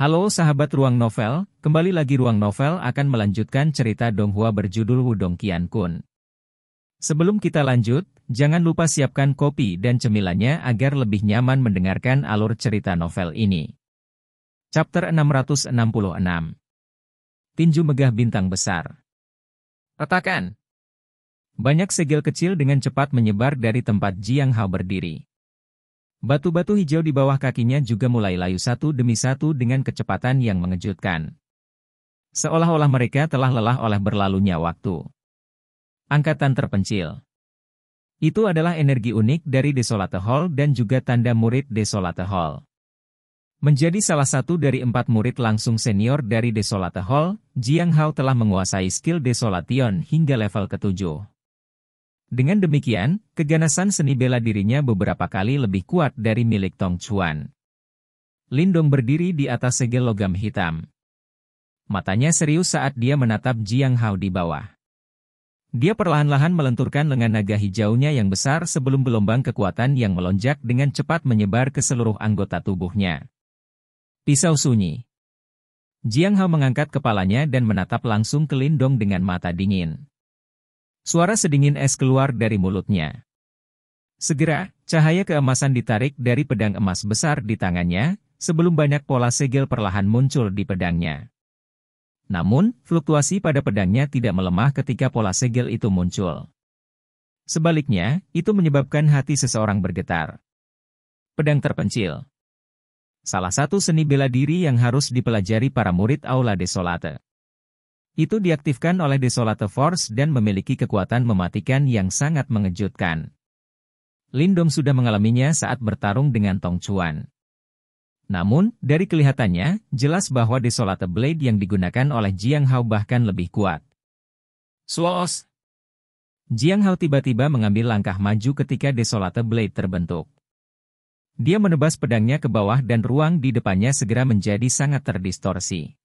Halo sahabat Ruang Novel, kembali lagi Ruang Novel akan melanjutkan cerita Donghua berjudul Wudong Qiankun. Sebelum kita lanjut, jangan lupa siapkan kopi dan cemilannya agar lebih nyaman mendengarkan alur cerita novel ini. Chapter 666. Tinju Megah Bintang Besar. Retakan. Banyak segel kecil dengan cepat menyebar dari tempat Jiang Hao berdiri. Batu-batu hijau di bawah kakinya juga mulai layu satu demi satu dengan kecepatan yang mengejutkan. Seolah-olah mereka telah lelah oleh berlalunya waktu. Angkatan terpencil. Itu adalah energi unik dari Desolate Hall dan juga tanda murid Desolate Hall. Menjadi salah satu dari 4 murid langsung senior dari Desolate Hall, Jiang Hao telah menguasai skill Desolation hingga level ke-7. Dengan demikian, keganasan seni bela dirinya beberapa kali lebih kuat dari milik Tong Chuan. Lindong berdiri di atas segel logam hitam. Matanya serius saat dia menatap Jiang Hao di bawah. Dia perlahan-lahan melenturkan lengan naga hijaunya yang besar sebelum gelombang kekuatan yang melonjak dengan cepat menyebar ke seluruh anggota tubuhnya. Pisau sunyi. Jiang Hao mengangkat kepalanya dan menatap langsung ke Lindong dengan mata dingin. Suara sedingin es keluar dari mulutnya. Segera, cahaya keemasan ditarik dari pedang emas besar di tangannya, sebelum banyak pola segel perlahan muncul di pedangnya. Namun, fluktuasi pada pedangnya tidak melemah ketika pola segel itu muncul. Sebaliknya, itu menyebabkan hati seseorang bergetar. Pedang terpencil. Salah satu seni bela diri yang harus dipelajari para murid Aula Desolate. Itu diaktifkan oleh Desolate Force dan memiliki kekuatan mematikan yang sangat mengejutkan. Lindong sudah mengalaminya saat bertarung dengan Tong Chuan. Namun, dari kelihatannya, jelas bahwa Desolate Blade yang digunakan oleh Jiang Hao bahkan lebih kuat. Swos! Jiang Hao tiba-tiba mengambil langkah maju ketika Desolate Blade terbentuk. Dia menebas pedangnya ke bawah dan ruang di depannya segera menjadi sangat terdistorsi.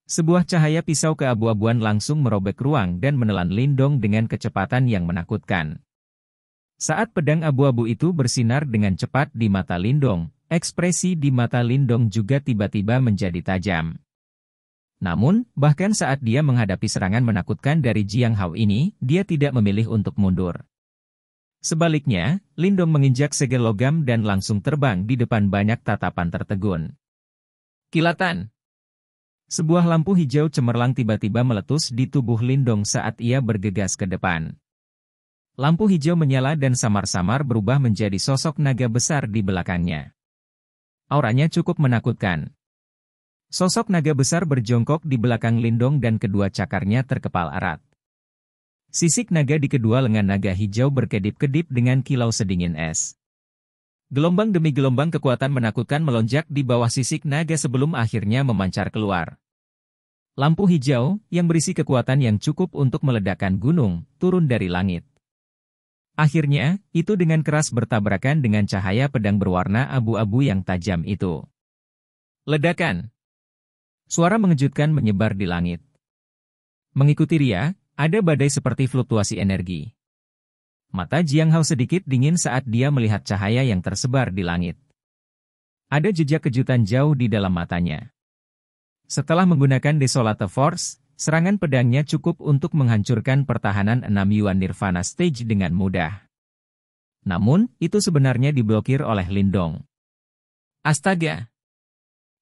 Sebuah cahaya pisau keabu-abuan langsung merobek ruang dan menelan Lindong dengan kecepatan yang menakutkan. Saat pedang abu-abu itu bersinar dengan cepat di mata Lindong, ekspresi di mata Lindong juga tiba-tiba menjadi tajam. Namun, bahkan saat dia menghadapi serangan menakutkan dari Jiang Hao ini, dia tidak memilih untuk mundur. Sebaliknya, Lindong menginjak segel logam dan langsung terbang di depan banyak tatapan tertegun. Kilatan! Sebuah lampu hijau cemerlang tiba-tiba meletus di tubuh Lindong saat ia bergegas ke depan. Lampu hijau menyala dan samar-samar berubah menjadi sosok naga besar di belakangnya. Auranya cukup menakutkan. Sosok naga besar berjongkok di belakang Lindong dan kedua cakarnya terkepal erat. Sisik naga di kedua lengan naga hijau berkedip-kedip dengan kilau sedingin es. Gelombang demi gelombang kekuatan menakutkan melonjak di bawah sisik naga sebelum akhirnya memancar keluar. Lampu hijau, yang berisi kekuatan yang cukup untuk meledakkan gunung, turun dari langit. Akhirnya, itu dengan keras bertabrakan dengan cahaya pedang berwarna abu-abu yang tajam itu. Ledakan! Suara mengejutkan menyebar di langit. Mengikuti Ria, ada badai seperti fluktuasi energi. Mata Jiang Hao sedikit dingin saat dia melihat cahaya yang tersebar di langit. Ada jejak kejutan jauh di dalam matanya. Setelah menggunakan Desolate Force, serangan pedangnya cukup untuk menghancurkan pertahanan 6 Yuan Nirvana Stage dengan mudah. Namun, itu sebenarnya diblokir oleh Lindong. Astaga!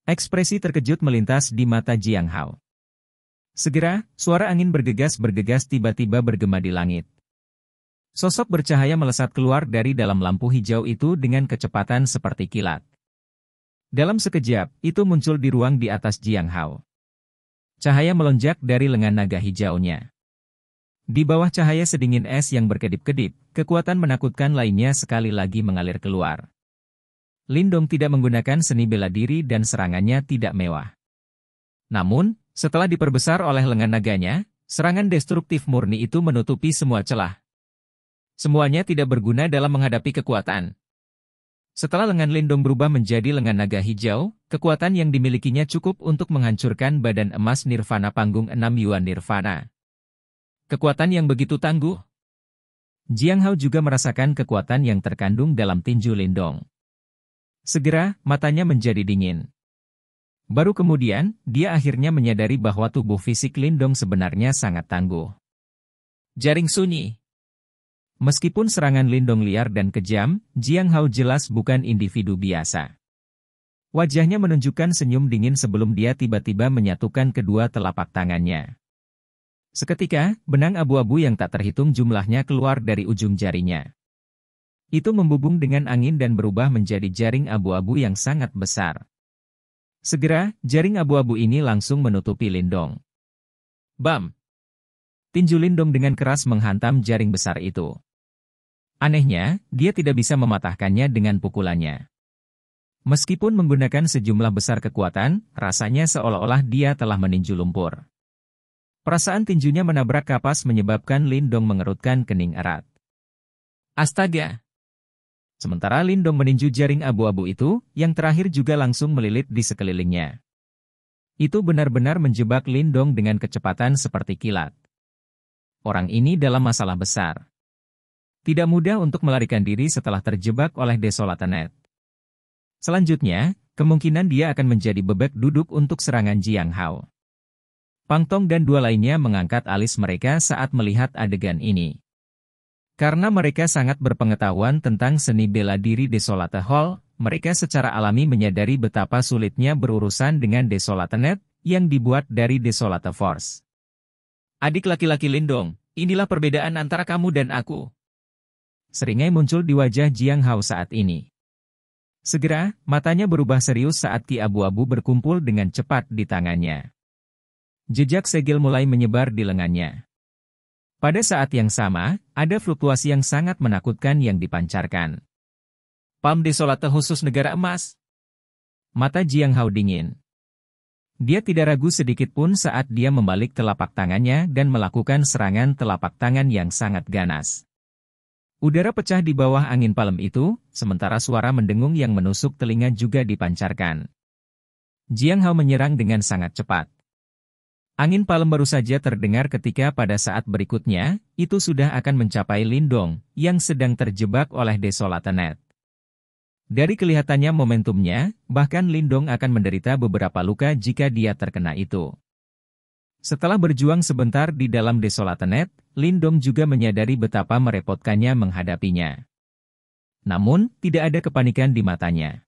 Ekspresi terkejut melintas di mata Jiang Hao. Segera, suara angin bergegas-bergegas tiba-tiba bergema di langit. Sosok bercahaya melesat keluar dari dalam lampu hijau itu dengan kecepatan seperti kilat. Dalam sekejap, itu muncul di ruang di atas Jiang Hao. Cahaya melonjak dari lengan naga hijaunya. Di bawah cahaya sedingin es yang berkedip-kedip, kekuatan menakutkan lainnya sekali lagi mengalir keluar. Lindong tidak menggunakan seni bela diri dan serangannya tidak mewah. Namun, setelah diperbesar oleh lengan naganya, serangan destruktif murni itu menutupi semua celah. Semuanya tidak berguna dalam menghadapi kekuatan. Setelah lengan Lindong berubah menjadi lengan naga hijau, kekuatan yang dimilikinya cukup untuk menghancurkan badan emas Nirvana panggung 6 Yuan Nirvana. Kekuatan yang begitu tangguh. Jiang Hao juga merasakan kekuatan yang terkandung dalam tinju Lindong. Segera, matanya menjadi dingin. Baru kemudian, dia akhirnya menyadari bahwa tubuh fisik Lindong sebenarnya sangat tangguh. Jaring sunyi. Meskipun serangan Lindong liar dan kejam, Jiang Hao jelas bukan individu biasa. Wajahnya menunjukkan senyum dingin sebelum dia tiba-tiba menyatukan kedua telapak tangannya. Seketika, benang abu-abu yang tak terhitung jumlahnya keluar dari ujung jarinya. Itu membubung dengan angin dan berubah menjadi jaring abu-abu yang sangat besar. Segera, jaring abu-abu ini langsung menutupi Lindong. Bam! Tinju Lindong dengan keras menghantam jaring besar itu. Anehnya, dia tidak bisa mematahkannya dengan pukulannya. Meskipun menggunakan sejumlah besar kekuatan, rasanya seolah-olah dia telah meninju lumpur. Perasaan tinjunya menabrak kapas menyebabkan Lindong mengerutkan kening erat. Astaga! Sementara Lindong meninju jaring abu-abu itu, yang terakhir juga langsung melilit di sekelilingnya. Itu benar-benar menjebak Lindong dengan kecepatan seperti kilat. Orang ini dalam masalah besar. Tidak mudah untuk melarikan diri setelah terjebak oleh Desolatenet. Selanjutnya, kemungkinan dia akan menjadi bebek duduk untuk serangan Jiang Hao. Pang Tong dan dua lainnya mengangkat alis mereka saat melihat adegan ini. Karena mereka sangat berpengetahuan tentang seni bela diri Desolate Hall, mereka secara alami menyadari betapa sulitnya berurusan dengan Desolatenet yang dibuat dari Desolate Force. Adik laki-laki Lindong, inilah perbedaan antara kamu dan aku. Seringai muncul di wajah Jiang Hao saat ini. Segera, matanya berubah serius saat ki abu-abu berkumpul dengan cepat di tangannya. Jejak segel mulai menyebar di lengannya. Pada saat yang sama, ada fluktuasi yang sangat menakutkan yang dipancarkan. Palm Desolate khusus negara emas. Mata Jiang Hao dingin. Dia tidak ragu sedikit pun saat dia membalik telapak tangannya dan melakukan serangan telapak tangan yang sangat ganas. Udara pecah di bawah angin palem itu, sementara suara mendengung yang menusuk telinga juga dipancarkan. Jiang Hao menyerang dengan sangat cepat. Angin palem baru saja terdengar ketika pada saat berikutnya, itu sudah akan mencapai Lindong, yang sedang terjebak oleh Desolatenet. Dari kelihatannya momentumnya, bahkan Lindong akan menderita beberapa luka jika dia terkena itu. Setelah berjuang sebentar di dalam Desolatenet, Lindong juga menyadari betapa merepotkannya menghadapinya. Namun, tidak ada kepanikan di matanya.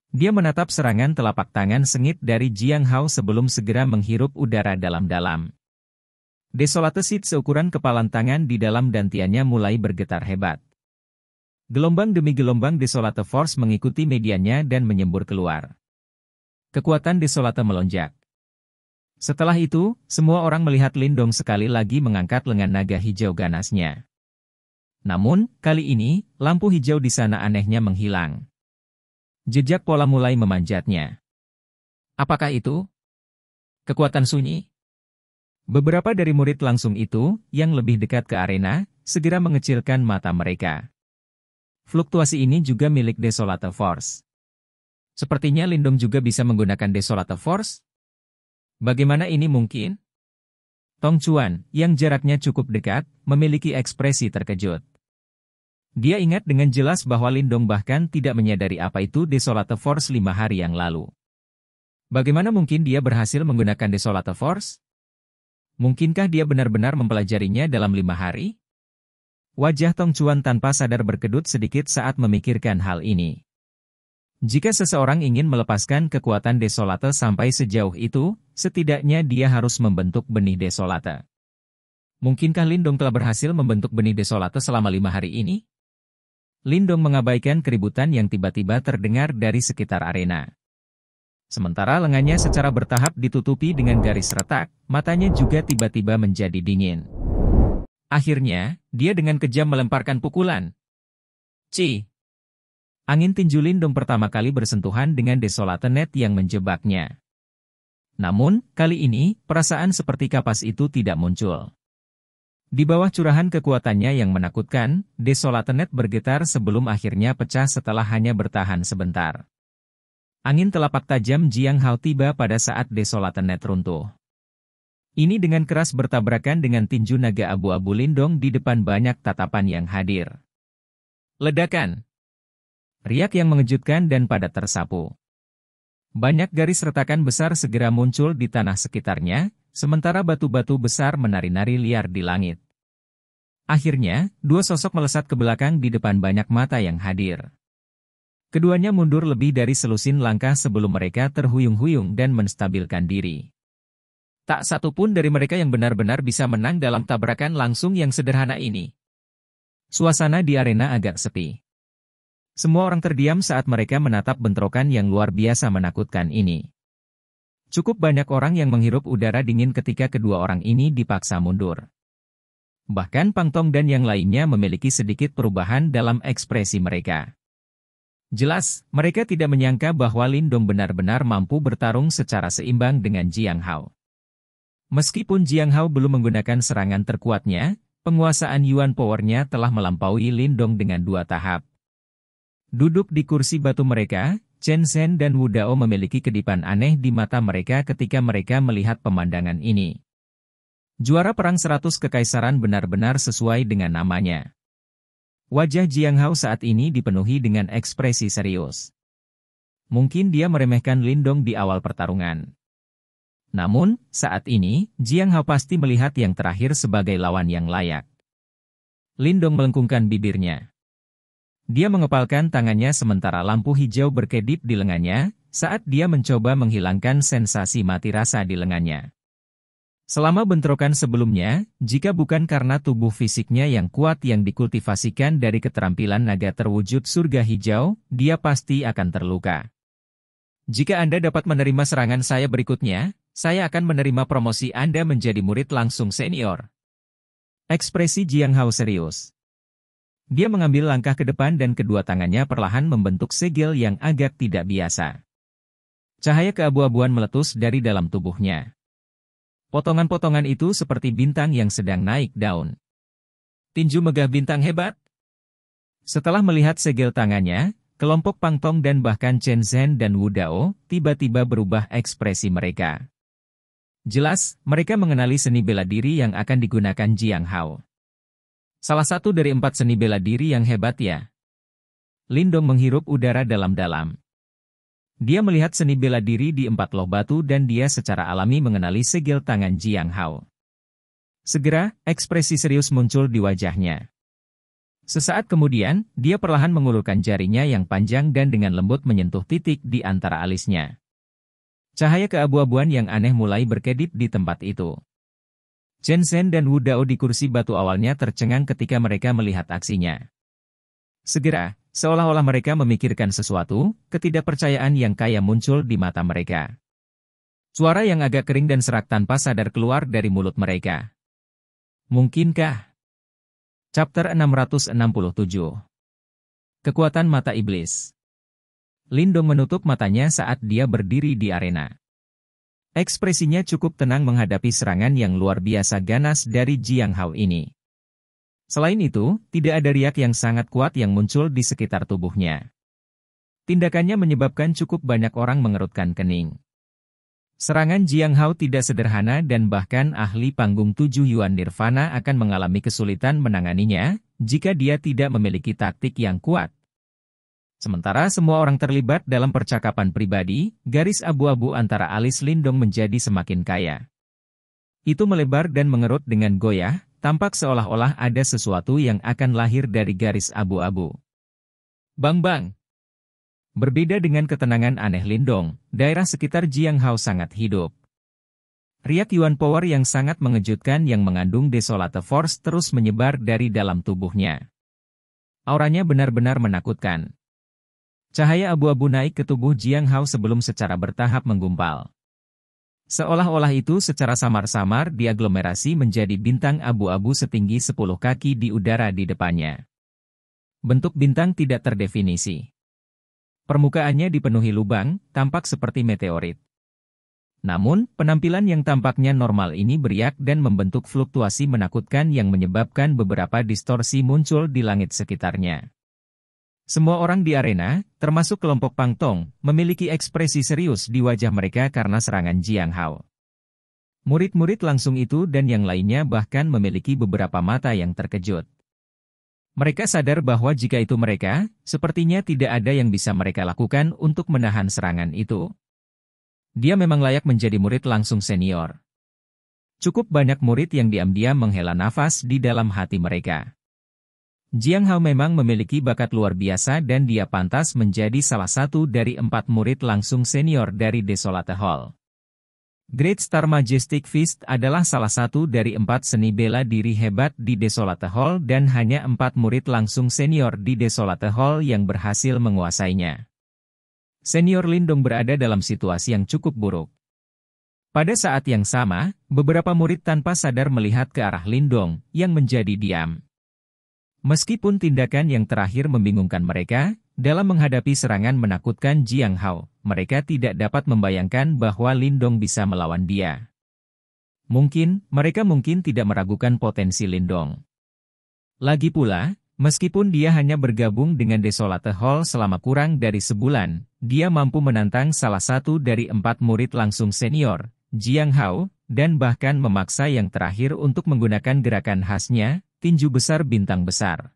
Dia menatap serangan telapak tangan sengit dari Jiang Hao sebelum segera menghirup udara dalam-dalam. Desolate Seed seukuran kepalan tangan di dalam dantiannya mulai bergetar hebat. Gelombang demi gelombang Desolate Force mengikuti mediannya dan menyembur keluar. Kekuatan Desolate melonjak. Setelah itu, semua orang melihat Lindong sekali lagi mengangkat lengan naga hijau ganasnya. Namun, kali ini, lampu hijau di sana anehnya menghilang. Jejak pola mulai memanjatnya. Apakah itu? Kekuatan sunyi? Beberapa dari murid langsung itu, yang lebih dekat ke arena, segera mengecilkan mata mereka. Fluktuasi ini juga milik Desolate Force. Sepertinya Lindong juga bisa menggunakan Desolate Force? Bagaimana ini mungkin? Tong Chuan, yang jaraknya cukup dekat, memiliki ekspresi terkejut. Dia ingat dengan jelas bahwa Lindong bahkan tidak menyadari apa itu Desolate Force 5 hari yang lalu. Bagaimana mungkin dia berhasil menggunakan Desolate Force? Mungkinkah dia benar-benar mempelajarinya dalam 5 hari? Wajah Tong Chuan tanpa sadar berkedut sedikit saat memikirkan hal ini. Jika seseorang ingin melepaskan kekuatan Desolate sampai sejauh itu, setidaknya dia harus membentuk benih Desolate. Mungkinkah Lindong telah berhasil membentuk benih Desolate selama 5 hari ini? Lindong mengabaikan keributan yang tiba-tiba terdengar dari sekitar arena. Sementara lengannya secara bertahap ditutupi dengan garis retak, matanya juga tiba-tiba menjadi dingin. Akhirnya, dia dengan kejam melemparkan pukulan. Ci! Angin tinju Lindong pertama kali bersentuhan dengan Desolatenet yang menjebaknya. Namun, kali ini, perasaan seperti kapas itu tidak muncul. Di bawah curahan kekuatannya yang menakutkan, Desolatenet bergetar sebelum akhirnya pecah setelah hanya bertahan sebentar. Angin telapak tajam Jiang Hao tiba pada saat Desolatenet runtuh. Ini dengan keras bertabrakan dengan tinju naga abu-abu Lindong di depan banyak tatapan yang hadir. Ledakan! Riak yang mengejutkan dan padat tersapu. Banyak garis retakan besar segera muncul di tanah sekitarnya, sementara batu-batu besar menari-nari liar di langit. Akhirnya, dua sosok melesat ke belakang di depan banyak mata yang hadir. Keduanya mundur lebih dari selusin langkah sebelum mereka terhuyung-huyung dan menstabilkan diri. Tak satu pun dari mereka yang benar-benar bisa menang dalam tabrakan langsung yang sederhana ini. Suasana di arena agak sepi. Semua orang terdiam saat mereka menatap bentrokan yang luar biasa menakutkan ini. Cukup banyak orang yang menghirup udara dingin ketika kedua orang ini dipaksa mundur. Bahkan Pang Tong dan yang lainnya memiliki sedikit perubahan dalam ekspresi mereka. Jelas, mereka tidak menyangka bahwa Lin Dong benar-benar mampu bertarung secara seimbang dengan Jiang Hao. Meskipun Jiang Hao belum menggunakan serangan terkuatnya, penguasaan Yuan Power-nya telah melampaui Lin Dong dengan 2 tahap. Duduk di kursi batu mereka, Chen Zhen dan Wu Dao memiliki kedipan aneh di mata mereka ketika mereka melihat pemandangan ini. Juara perang 100 kekaisaran benar-benar sesuai dengan namanya. Wajah Jiang Hao saat ini dipenuhi dengan ekspresi serius. Mungkin dia meremehkan Lin Dong di awal pertarungan. Namun, saat ini, Jiang Hao pasti melihat yang terakhir sebagai lawan yang layak. Lin Dong melengkungkan bibirnya. Dia mengepalkan tangannya sementara lampu hijau berkedip di lengannya, saat dia mencoba menghilangkan sensasi mati rasa di lengannya. Selama bentrokan sebelumnya, jika bukan karena tubuh fisiknya yang kuat yang dikultivasikan dari keterampilan naga terwujud surga hijau, dia pasti akan terluka. Jika Anda dapat menerima serangan saya berikutnya, saya akan menerima promosi Anda menjadi murid langsung senior. Ekspresi Jiang Hao serius. Dia mengambil langkah ke depan dan kedua tangannya perlahan membentuk segel yang agak tidak biasa. Cahaya keabu-abuan meletus dari dalam tubuhnya. Potongan-potongan itu seperti bintang yang sedang naik daun. Tinju megah bintang hebat. Setelah melihat segel tangannya, kelompok Pang Tong dan bahkan Chen Zhen dan Wu Dao tiba-tiba berubah ekspresi mereka. Jelas, mereka mengenali seni bela diri yang akan digunakan Jiang Hao. Salah satu dari 4 seni bela diri yang hebat ya. Lin Dong menghirup udara dalam-dalam. Dia melihat seni bela diri di 4 loh batu dan dia secara alami mengenali segel tangan Jiang Hao. Segera, ekspresi serius muncul di wajahnya. Sesaat kemudian, dia perlahan mengulurkan jarinya yang panjang dan dengan lembut menyentuh titik di antara alisnya. Cahaya keabu-abuan yang aneh mulai berkedip di tempat itu. Chen Zhen dan Wu Dao di kursi batu awalnya tercengang ketika mereka melihat aksinya. Segera, seolah-olah mereka memikirkan sesuatu, ketidakpercayaan yang kaya muncul di mata mereka. Suara yang agak kering dan serak tanpa sadar keluar dari mulut mereka. Mungkinkah? Chapter 667. Kekuatan Mata Iblis. Lin Dong menutup matanya saat dia berdiri di arena. Ekspresinya cukup tenang menghadapi serangan yang luar biasa ganas dari Jiang Hao ini. Selain itu, tidak ada riak yang sangat kuat yang muncul di sekitar tubuhnya. Tindakannya menyebabkan cukup banyak orang mengerutkan kening. Serangan Jiang Hao tidak sederhana dan bahkan ahli panggung 7 Yuan Nirvana akan mengalami kesulitan menanganinya, jika dia tidak memiliki taktik yang kuat. Sementara semua orang terlibat dalam percakapan pribadi, garis abu-abu antara alis Lin Dong menjadi semakin kaya. Itu melebar dan mengerut dengan goyah, tampak seolah-olah ada sesuatu yang akan lahir dari garis abu-abu. Bang-bang! Berbeda dengan ketenangan aneh Lin Dong, daerah sekitar Jiang Hao sangat hidup. Riak Yuan Power yang sangat mengejutkan yang mengandung Desolate Force terus menyebar dari dalam tubuhnya. Auranya benar-benar menakutkan. Cahaya abu-abu naik ke tubuh Jiang Hao sebelum secara bertahap menggumpal. Seolah-olah itu secara samar-samar diaglomerasi menjadi bintang abu-abu setinggi 10 kaki di udara di depannya. Bentuk bintang tidak terdefinisi. Permukaannya dipenuhi lubang, tampak seperti meteorit. Namun, penampilan yang tampaknya normal ini beriak dan membentuk fluktuasi menakutkan yang menyebabkan beberapa distorsi muncul di langit sekitarnya. Semua orang di arena, termasuk kelompok Pang Tong, memiliki ekspresi serius di wajah mereka karena serangan Jiang Hao. Murid-murid langsung itu dan yang lainnya bahkan memiliki beberapa mata yang terkejut. Mereka sadar bahwa jika itu mereka, sepertinya tidak ada yang bisa mereka lakukan untuk menahan serangan itu. Dia memang layak menjadi murid langsung senior. Cukup banyak murid yang diam-diam menghela nafas di dalam hati mereka. Jiang Hao memang memiliki bakat luar biasa dan dia pantas menjadi salah satu dari 4 murid langsung senior dari Desolate Hall. Great Star Majestic Fist adalah salah satu dari 4 seni bela diri hebat di Desolate Hall dan hanya 4 murid langsung senior di Desolate Hall yang berhasil menguasainya. Senior Lindong berada dalam situasi yang cukup buruk. Pada saat yang sama, beberapa murid tanpa sadar melihat ke arah Lindong yang menjadi diam. Meskipun tindakan yang terakhir membingungkan mereka, dalam menghadapi serangan menakutkan Jiang Hao, mereka tidak dapat membayangkan bahwa Lindong bisa melawan dia. Mereka mungkin tidak meragukan potensi Lindong. Lagi pula, meskipun dia hanya bergabung dengan Desolate Hall selama kurang dari sebulan, dia mampu menantang salah satu dari 4 murid langsung senior, Jiang Hao, dan bahkan memaksa yang terakhir untuk menggunakan gerakan khasnya, tinju besar bintang besar.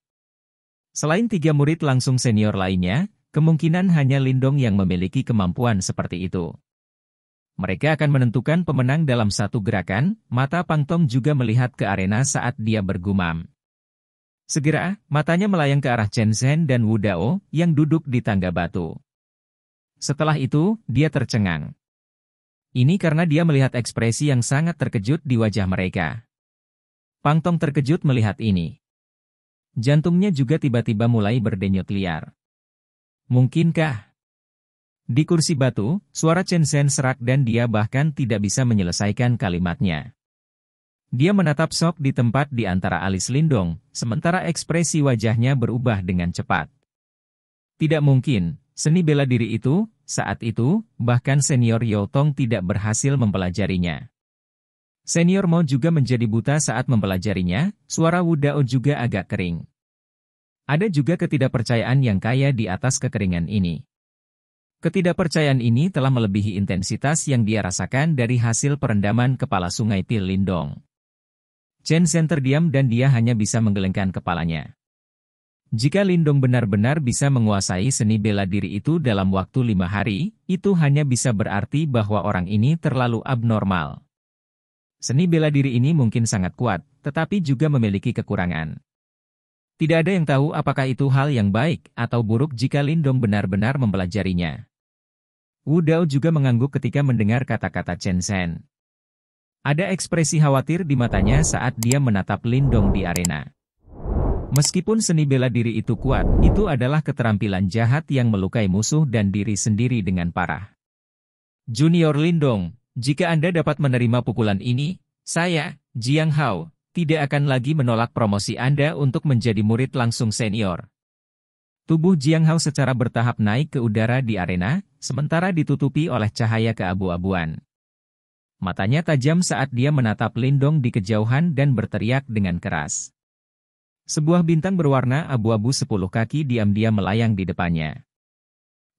Selain 3 murid langsung senior lainnya, kemungkinan hanya Lindong yang memiliki kemampuan seperti itu. Mereka akan menentukan pemenang dalam satu gerakan. Mata Pang Tong juga melihat ke arena saat dia bergumam. Segera, matanya melayang ke arah Chen Zhen dan Wu Dao yang duduk di tangga batu. Setelah itu, dia tercengang. Ini karena dia melihat ekspresi yang sangat terkejut di wajah mereka. Pang Tong terkejut melihat ini. Jantungnya juga tiba-tiba mulai berdenyut liar. Mungkinkah? Di kursi batu, suara Chen Zhen serak dan dia bahkan tidak bisa menyelesaikan kalimatnya. Dia menatap sok di tempat di antara alis Lindong, sementara ekspresi wajahnya berubah dengan cepat. Tidak mungkin, seni bela diri itu, saat itu, bahkan senior Yao Tong tidak berhasil mempelajarinya. Senior Mo juga menjadi buta saat mempelajarinya, suara Wu Dao juga agak kering. Ada juga ketidakpercayaan yang kaya di atas kekeringan ini. Ketidakpercayaan ini telah melebihi intensitas yang dia rasakan dari hasil perendaman kepala sungai Pil Lindong. Chen Zhen terdiam dan dia hanya bisa menggelengkan kepalanya. Jika Lindong benar-benar bisa menguasai seni bela diri itu dalam waktu 5 hari, itu hanya bisa berarti bahwa orang ini terlalu abnormal. Seni bela diri ini mungkin sangat kuat, tetapi juga memiliki kekurangan. Tidak ada yang tahu apakah itu hal yang baik atau buruk jika Lindong benar-benar mempelajarinya. Wu Dao juga mengangguk ketika mendengar kata-kata Chen Zhen. Ada ekspresi khawatir di matanya saat dia menatap Lindong di arena. Meskipun seni bela diri itu kuat, itu adalah keterampilan jahat yang melukai musuh dan diri sendiri dengan parah. Junior Lindong, jika Anda dapat menerima pukulan ini, saya, Jiang Hao, tidak akan lagi menolak promosi Anda untuk menjadi murid langsung senior. Tubuh Jiang Hao secara bertahap naik ke udara di arena, sementara ditutupi oleh cahaya keabu-abuan. Matanya tajam saat dia menatap Lindong di kejauhan dan berteriak dengan keras. Sebuah bintang berwarna abu-abu 10 kaki diam-diam melayang di depannya.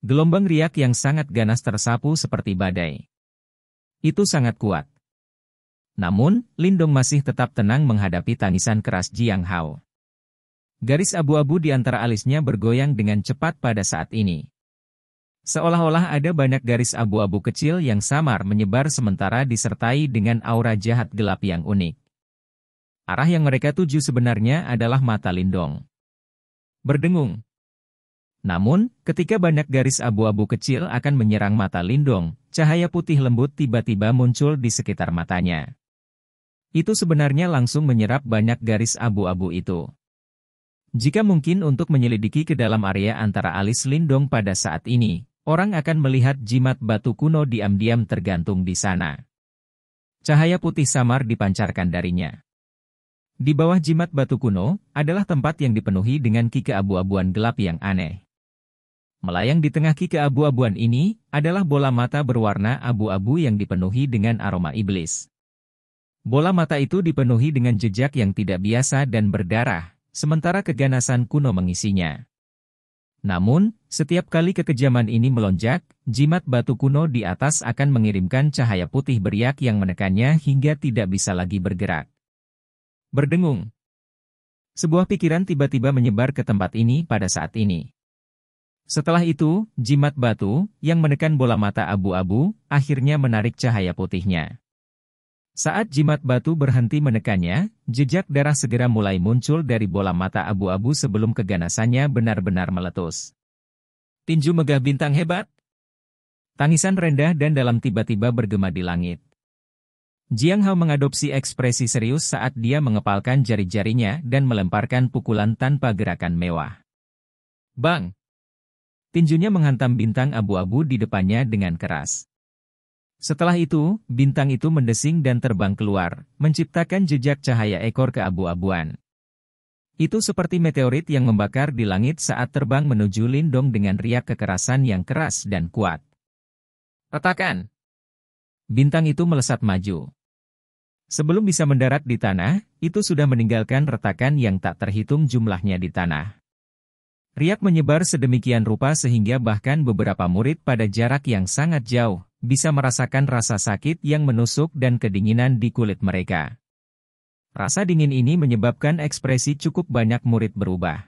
Gelombang riak yang sangat ganas tersapu seperti badai. Itu sangat kuat. Namun, Lindong masih tetap tenang menghadapi tangisan keras Jiang Hao. Garis abu-abu di antara alisnya bergoyang dengan cepat pada saat ini. Seolah-olah ada banyak garis abu-abu kecil yang samar menyebar sementara disertai dengan aura jahat gelap yang unik. Arah yang mereka tuju sebenarnya adalah mata Lindong. Berdengung. Namun, ketika banyak garis abu-abu kecil akan menyerang mata Lindong, cahaya putih lembut tiba-tiba muncul di sekitar matanya. Itu sebenarnya langsung menyerap banyak garis abu-abu itu. Jika mungkin untuk menyelidiki ke dalam area antara alis Lindong pada saat ini, orang akan melihat jimat batu kuno diam-diam tergantung di sana. Cahaya putih samar dipancarkan darinya. Di bawah jimat batu kuno, adalah tempat yang dipenuhi dengan ki keabu-abuan gelap yang aneh. Melayang di tengah ki keabu-abuan ini, adalah bola mata berwarna abu-abu yang dipenuhi dengan aroma iblis. Bola mata itu dipenuhi dengan jejak yang tidak biasa dan berdarah, sementara keganasan kuno mengisinya. Namun, setiap kali kekejaman ini melonjak, jimat batu kuno di atas akan mengirimkan cahaya putih beriak yang menekannya hingga tidak bisa lagi bergerak. Berdengung. Sebuah pikiran tiba-tiba menyebar ke tempat ini pada saat ini. Setelah itu, jimat batu, yang menekan bola mata abu-abu, akhirnya menarik cahaya putihnya. Saat jimat batu berhenti menekannya, jejak darah segera mulai muncul dari bola mata abu-abu sebelum keganasannya benar-benar meletus. Tinju megah bintang hebat! Tangisan rendah dan dalam tiba-tiba bergema di langit. Jiang Hao mengadopsi ekspresi serius saat dia mengepalkan jari-jarinya dan melemparkan pukulan tanpa gerakan mewah. Bang! Tinjunya menghantam bintang abu-abu di depannya dengan keras. Setelah itu, bintang itu mendesing dan terbang keluar, menciptakan jejak cahaya ekor keabu-abuan. Itu seperti meteorit yang membakar di langit saat terbang menuju Lindong dengan riak kekerasan yang keras dan kuat. Retakan! Bintang itu melesat maju. Sebelum bisa mendarat di tanah, itu sudah meninggalkan retakan yang tak terhitung jumlahnya di tanah. Riak menyebar sedemikian rupa sehingga bahkan beberapa murid pada jarak yang sangat jauh, bisa merasakan rasa sakit yang menusuk dan kedinginan di kulit mereka. Rasa dingin ini menyebabkan ekspresi cukup banyak murid berubah.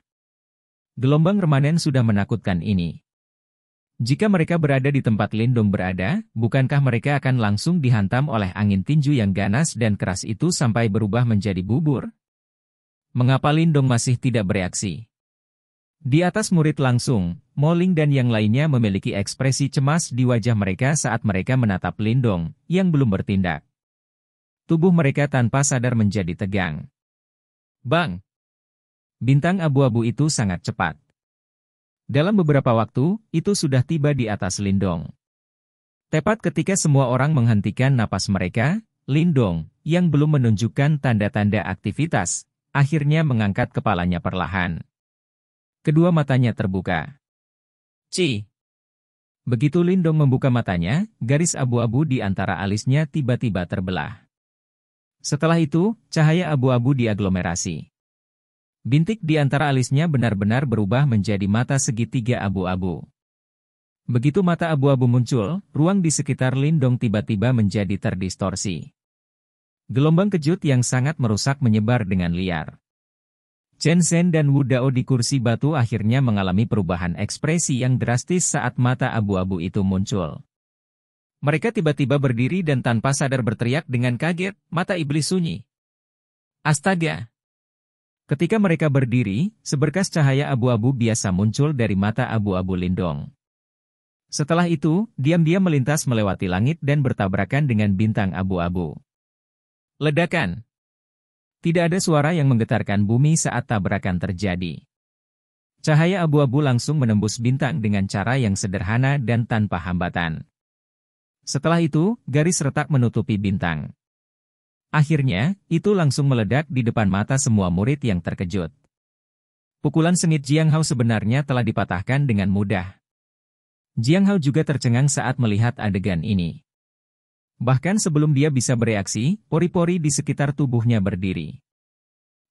Gelombang remanen sudah menakutkan ini. Jika mereka berada di tempat Lindong berada, bukankah mereka akan langsung dihantam oleh angin tinju yang ganas dan keras itu sampai berubah menjadi bubur? Mengapa Lindong masih tidak bereaksi? Di atas murid langsung, Mo Ling dan yang lainnya memiliki ekspresi cemas di wajah mereka saat mereka menatap Lindong, yang belum bertindak. Tubuh mereka tanpa sadar menjadi tegang. Bang! Bintang abu-abu itu sangat cepat. Dalam beberapa waktu, itu sudah tiba di atas Lindong. Tepat ketika semua orang menghentikan napas mereka, Lindong, yang belum menunjukkan tanda-tanda aktivitas, akhirnya mengangkat kepalanya perlahan. Kedua matanya terbuka. Ci! Begitu Lindong membuka matanya, garis abu-abu di antara alisnya tiba-tiba terbelah. Setelah itu, cahaya abu-abu diaglomerasi. Bintik di antara alisnya benar-benar berubah menjadi mata segitiga abu-abu. Begitu mata abu-abu muncul, ruang di sekitar Lindong tiba-tiba menjadi terdistorsi. Gelombang kejut yang sangat merusak menyebar dengan liar. Chen Zhen dan Wu Dao di kursi batu akhirnya mengalami perubahan ekspresi yang drastis saat mata abu-abu itu muncul. Mereka tiba-tiba berdiri dan tanpa sadar berteriak dengan kaget, mata iblis sunyi. Astaga! Ketika mereka berdiri, seberkas cahaya abu-abu biasa muncul dari mata abu-abu Lindong. Setelah itu, diam-diam melintas melewati langit dan bertabrakan dengan bintang abu-abu. Ledakan! Tidak ada suara yang menggetarkan bumi saat tabrakan terjadi. Cahaya abu-abu langsung menembus bintang dengan cara yang sederhana dan tanpa hambatan. Setelah itu, garis retak menutupi bintang. Akhirnya, itu langsung meledak di depan mata semua murid yang terkejut. Pukulan sengit Jiang Hao sebenarnya telah dipatahkan dengan mudah. Jiang Hao juga tercengang saat melihat adegan ini. Bahkan sebelum dia bisa bereaksi, pori-pori di sekitar tubuhnya berdiri.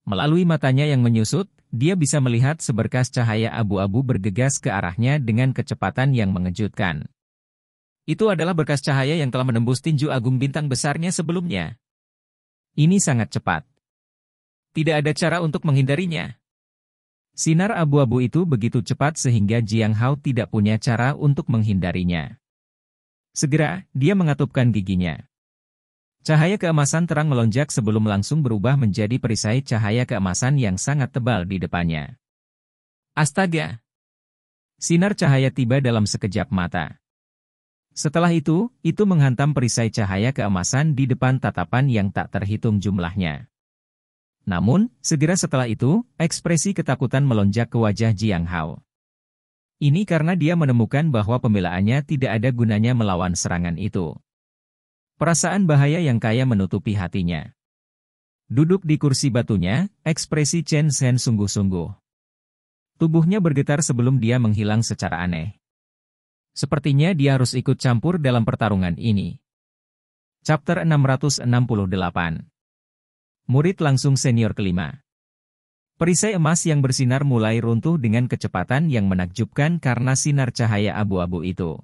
Melalui matanya yang menyusut, dia bisa melihat seberkas cahaya abu-abu bergegas ke arahnya dengan kecepatan yang mengejutkan. Itu adalah berkas cahaya yang telah menembus tinju agung bintang besarnya sebelumnya. Ini sangat cepat. Tidak ada cara untuk menghindarinya. Sinar abu-abu itu begitu cepat sehingga Jiang Hao tidak punya cara untuk menghindarinya. Segera, dia mengatupkan giginya. Cahaya keemasan terang melonjak sebelum langsung berubah menjadi perisai cahaya keemasan yang sangat tebal di depannya. Astaga! Sinar cahaya tiba dalam sekejap mata. Setelah itu menghantam perisai cahaya keemasan di depan tatapan yang tak terhitung jumlahnya. Namun, segera setelah itu, ekspresi ketakutan melonjak ke wajah Jiang Hao. Ini karena dia menemukan bahwa pembelaannya tidak ada gunanya melawan serangan itu. Perasaan bahaya yang kaya menutupi hatinya. Duduk di kursi batunya, ekspresi Chen Zhen sungguh-sungguh. Tubuhnya bergetar sebelum dia menghilang secara aneh. Sepertinya dia harus ikut campur dalam pertarungan ini. Chapter 668. Murid langsung senior kelima. Perisai emas yang bersinar mulai runtuh dengan kecepatan yang menakjubkan karena sinar cahaya abu-abu itu.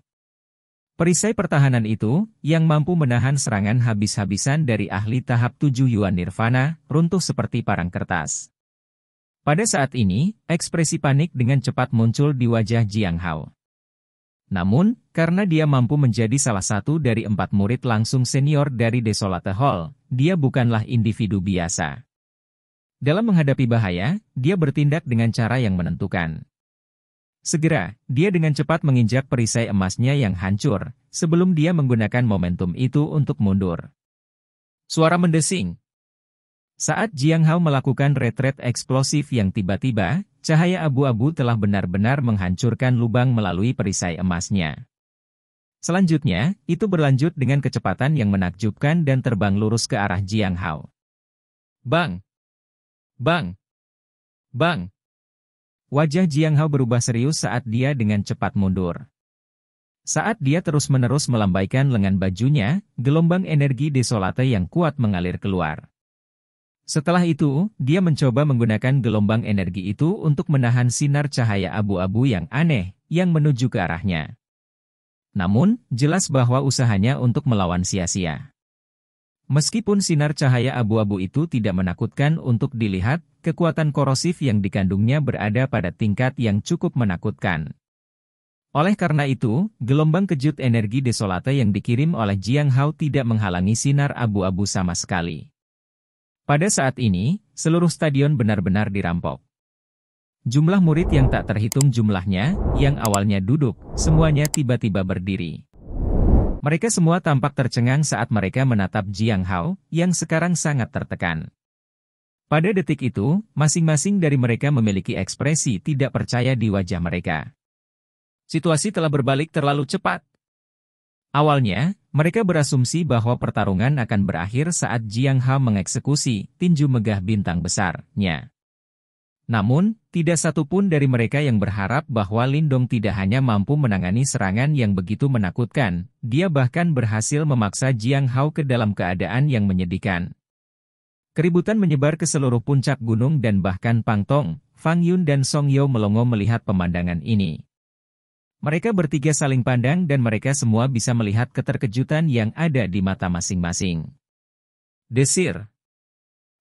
Perisai pertahanan itu, yang mampu menahan serangan habis-habisan dari ahli tahap 7 Yuan Nirvana, runtuh seperti parang kertas. Pada saat ini, ekspresi panik dengan cepat muncul di wajah Jiang Hao. Namun, karena dia mampu menjadi salah satu dari 4 murid langsung senior dari Desolate Hall, dia bukanlah individu biasa. Dalam menghadapi bahaya, dia bertindak dengan cara yang menentukan. Segera, dia dengan cepat menginjak perisai emasnya yang hancur, sebelum dia menggunakan momentum itu untuk mundur. Suara mendesing. Saat Jiang Hao melakukan retret eksplosif yang tiba-tiba, cahaya abu-abu telah benar-benar menghancurkan lubang melalui perisai emasnya. Selanjutnya, itu berlanjut dengan kecepatan yang menakjubkan dan terbang lurus ke arah Jiang Hao. Bang! Bang! Bang! Wajah Jiang Hao berubah serius saat dia dengan cepat mundur. Saat dia terus-menerus melambaikan lengan bajunya, gelombang energi desolate yang kuat mengalir keluar. Setelah itu, dia mencoba menggunakan gelombang energi itu untuk menahan sinar cahaya abu-abu yang aneh, yang menuju ke arahnya. Namun, jelas bahwa usahanya untuk melawan sia-sia. Meskipun sinar cahaya abu-abu itu tidak menakutkan untuk dilihat, kekuatan korosif yang dikandungnya berada pada tingkat yang cukup menakutkan. Oleh karena itu, gelombang kejut energi desolate yang dikirim oleh Jiang Hao tidak menghalangi sinar abu-abu sama sekali. Pada saat ini, seluruh stadion benar-benar dirampok. Jumlah murid yang tak terhitung jumlahnya, yang awalnya duduk, semuanya tiba-tiba berdiri. Mereka semua tampak tercengang saat mereka menatap Jiang Hao, yang sekarang sangat tertekan. Pada detik itu, masing-masing dari mereka memiliki ekspresi tidak percaya di wajah mereka. Situasi telah berbalik terlalu cepat. Awalnya, mereka berasumsi bahwa pertarungan akan berakhir saat Jiang Hao mengeksekusi tinju megah bintang besar-nya. Namun, tidak satu pun dari mereka yang berharap bahwa Lindong tidak hanya mampu menangani serangan yang begitu menakutkan, dia bahkan berhasil memaksa Jiang Hao ke dalam keadaan yang menyedihkan. Keributan menyebar ke seluruh puncak gunung dan bahkan Pang Tong, Fang Yun dan Song Yao melongo melihat pemandangan ini. Mereka bertiga saling pandang dan mereka semua bisa melihat keterkejutan yang ada di mata masing-masing. Desir.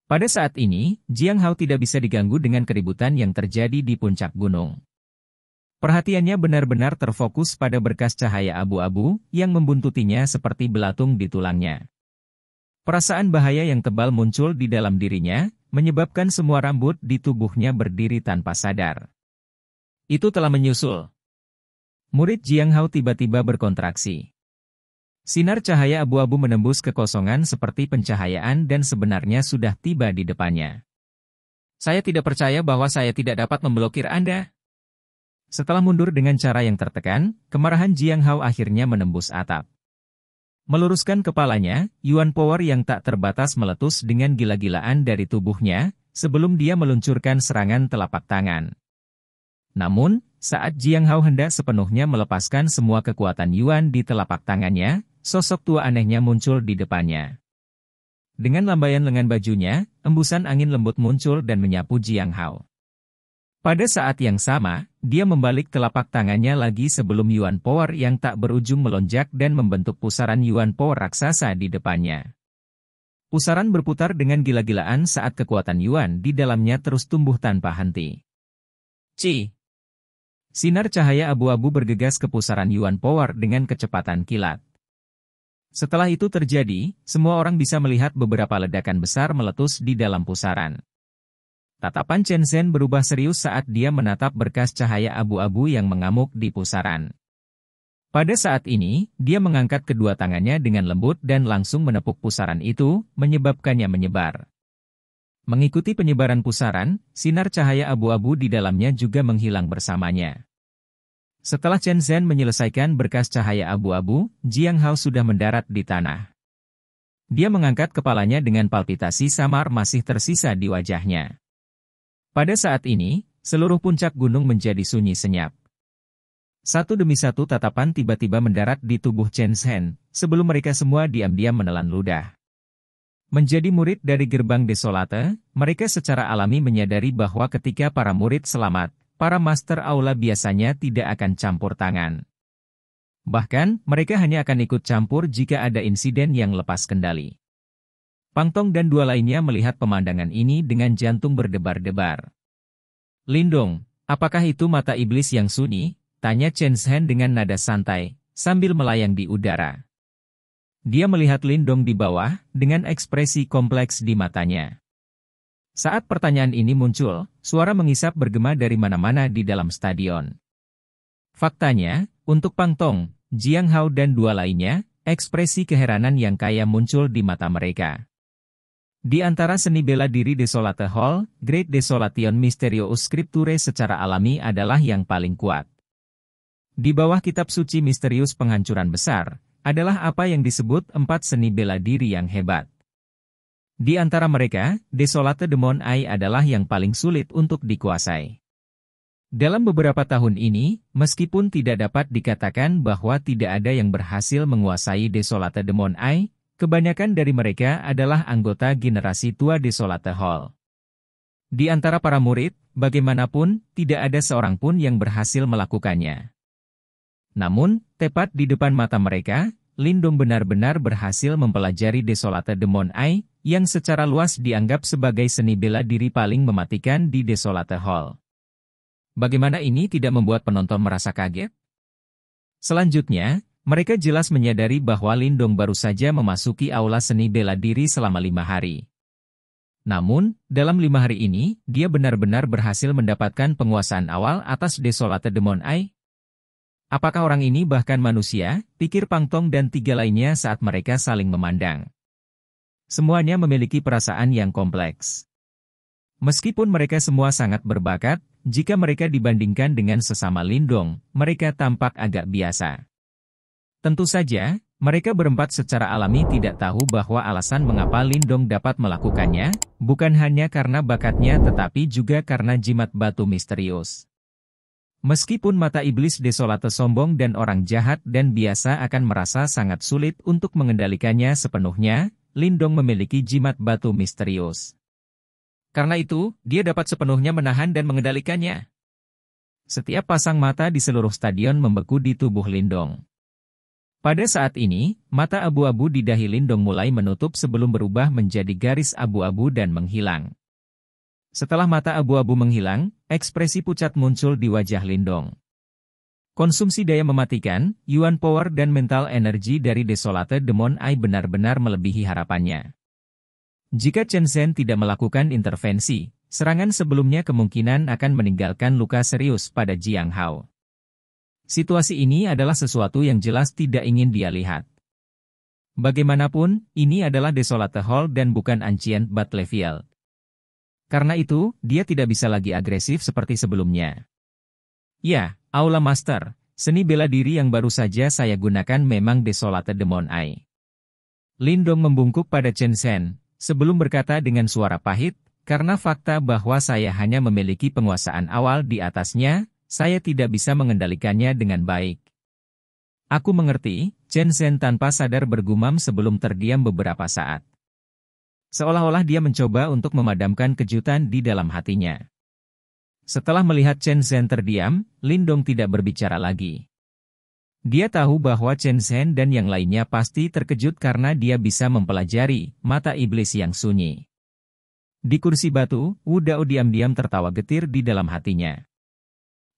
Pada saat ini, Jiang Hao tidak bisa diganggu dengan keributan yang terjadi di puncak gunung. Perhatiannya benar-benar terfokus pada berkas cahaya abu-abu yang membuntutinya seperti belatung di tulangnya. Perasaan bahaya yang tebal muncul di dalam dirinya, menyebabkan semua rambut di tubuhnya berdiri tanpa sadar. Itu telah menyusul. Murid Jiang Hao tiba-tiba berkontraksi. Sinar cahaya abu-abu menembus kekosongan seperti pencahayaan dan sebenarnya sudah tiba di depannya. Saya tidak percaya bahwa saya tidak dapat memblokir Anda. Setelah mundur dengan cara yang tertekan, kemarahan Jiang Hao akhirnya menembus atap. Meluruskan kepalanya, Yuan Power yang tak terbatas meletus dengan gila-gilaan dari tubuhnya, sebelum dia meluncurkan serangan telapak tangan. Namun, saat Jiang Hao hendak sepenuhnya melepaskan semua kekuatan Yuan di telapak tangannya, sosok tua anehnya muncul di depannya. Dengan lambaian lengan bajunya, embusan angin lembut muncul dan menyapu Jiang Hao. Pada saat yang sama, dia membalik telapak tangannya lagi sebelum Yuan Power yang tak berujung melonjak dan membentuk pusaran Yuan Power raksasa di depannya. Pusaran berputar dengan gila-gilaan saat kekuatan Yuan di dalamnya terus tumbuh tanpa henti. Ci! Sinar cahaya abu-abu bergegas ke pusaran Yuan Power dengan kecepatan kilat. Setelah itu terjadi, semua orang bisa melihat beberapa ledakan besar meletus di dalam pusaran. Tatapan Chen Zhen berubah serius saat dia menatap berkas cahaya abu-abu yang mengamuk di pusaran. Pada saat ini, dia mengangkat kedua tangannya dengan lembut dan langsung menepuk pusaran itu, menyebabkannya menyebar. Mengikuti penyebaran pusaran, sinar cahaya abu-abu di dalamnya juga menghilang bersamanya. Setelah Chen Zhen menyelesaikan berkas cahaya abu-abu, Jiang Hao sudah mendarat di tanah. Dia mengangkat kepalanya dengan palpitasi samar masih tersisa di wajahnya. Pada saat ini, seluruh puncak gunung menjadi sunyi senyap. Satu demi satu tatapan tiba-tiba mendarat di tubuh Chen Zhen, sebelum mereka semua diam-diam menelan ludah. Menjadi murid dari gerbang Desolate, mereka secara alami menyadari bahwa ketika para murid selamat, para master aula biasanya tidak akan campur tangan. Bahkan, mereka hanya akan ikut campur jika ada insiden yang lepas kendali. Pang Tong dan dua lainnya melihat pemandangan ini dengan jantung berdebar-debar. Lindong, apakah itu mata iblis yang sunyi? Tanya Chen Zhen dengan nada santai, sambil melayang di udara. Dia melihat Lindong di bawah, dengan ekspresi kompleks di matanya. Saat pertanyaan ini muncul, suara mengisap bergema dari mana-mana di dalam stadion. Faktanya, untuk Pang Tong, Jiang Hao dan dua lainnya, ekspresi keheranan yang kaya muncul di mata mereka. Di antara seni bela diri Desolate Hall, Great Desolation Mysterious Scripture secara alami adalah yang paling kuat. Di bawah kitab suci misterius penghancuran besar, adalah apa yang disebut 4 seni bela diri yang hebat. Di antara mereka, Desolate Demon Eye adalah yang paling sulit untuk dikuasai. Dalam beberapa tahun ini, meskipun tidak dapat dikatakan bahwa tidak ada yang berhasil menguasai Desolate Demon Eye, kebanyakan dari mereka adalah anggota generasi tua Desolate Hall. Di antara para murid, bagaimanapun, tidak ada seorang pun yang berhasil melakukannya. Namun, tepat di depan mata mereka, Lindong benar-benar berhasil mempelajari Desolate Demon Eye, yang secara luas dianggap sebagai seni bela diri paling mematikan di Desolate Hall. Bagaimana ini tidak membuat penonton merasa kaget? Selanjutnya, mereka jelas menyadari bahwa Lindong baru saja memasuki aula seni bela diri selama 5 hari. Namun, dalam 5 hari ini, dia benar-benar berhasil mendapatkan penguasaan awal atas Desolate Demon Eye. Apakah orang ini bahkan manusia? Pikir Pang Tong dan 3 lainnya saat mereka saling memandang. Semuanya memiliki perasaan yang kompleks. Meskipun mereka semua sangat berbakat, jika mereka dibandingkan dengan sesama Lindong, mereka tampak agak biasa. Tentu saja, mereka berempat secara alami tidak tahu bahwa alasan mengapa Lindong dapat melakukannya, bukan hanya karena bakatnya tetapi juga karena jimat batu misterius. Meskipun mata iblis Desolate sombong dan orang jahat dan biasa akan merasa sangat sulit untuk mengendalikannya sepenuhnya, Lindong memiliki jimat batu misterius. Karena itu, dia dapat sepenuhnya menahan dan mengendalikannya. Setiap pasang mata di seluruh stadion membeku di tubuh Lindong. Pada saat ini, mata abu-abu di dahi Lindong mulai menutup sebelum berubah menjadi garis abu-abu dan menghilang. Setelah mata abu-abu menghilang, ekspresi pucat muncul di wajah Lindong. Konsumsi daya mematikan, Yuan Power dan mental energi dari Desolate Demon Eye benar-benar melebihi harapannya. Jika Chen Zhen tidak melakukan intervensi, serangan sebelumnya kemungkinan akan meninggalkan luka serius pada Jiang Hao. Situasi ini adalah sesuatu yang jelas tidak ingin dia lihat. Bagaimanapun, ini adalah Desolate Hall dan bukan Ancient Battlefield. Karena itu, dia tidak bisa lagi agresif seperti sebelumnya. Ya, Aula Master, seni bela diri yang baru saja saya gunakan memang Desolate Demon Eye. Lindong membungkuk pada Chen Zhen, sebelum berkata dengan suara pahit, karena fakta bahwa saya hanya memiliki penguasaan awal di atasnya, saya tidak bisa mengendalikannya dengan baik. Aku mengerti, Chen Zhen tanpa sadar bergumam sebelum terdiam beberapa saat. Seolah-olah dia mencoba untuk memadamkan kejutan di dalam hatinya. Setelah melihat Chen Zhen terdiam, Lindong tidak berbicara lagi. Dia tahu bahwa Chen Zhen dan yang lainnya pasti terkejut karena dia bisa mempelajari mata iblis yang sunyi. Di kursi batu, Wu Dao diam-diam tertawa getir di dalam hatinya.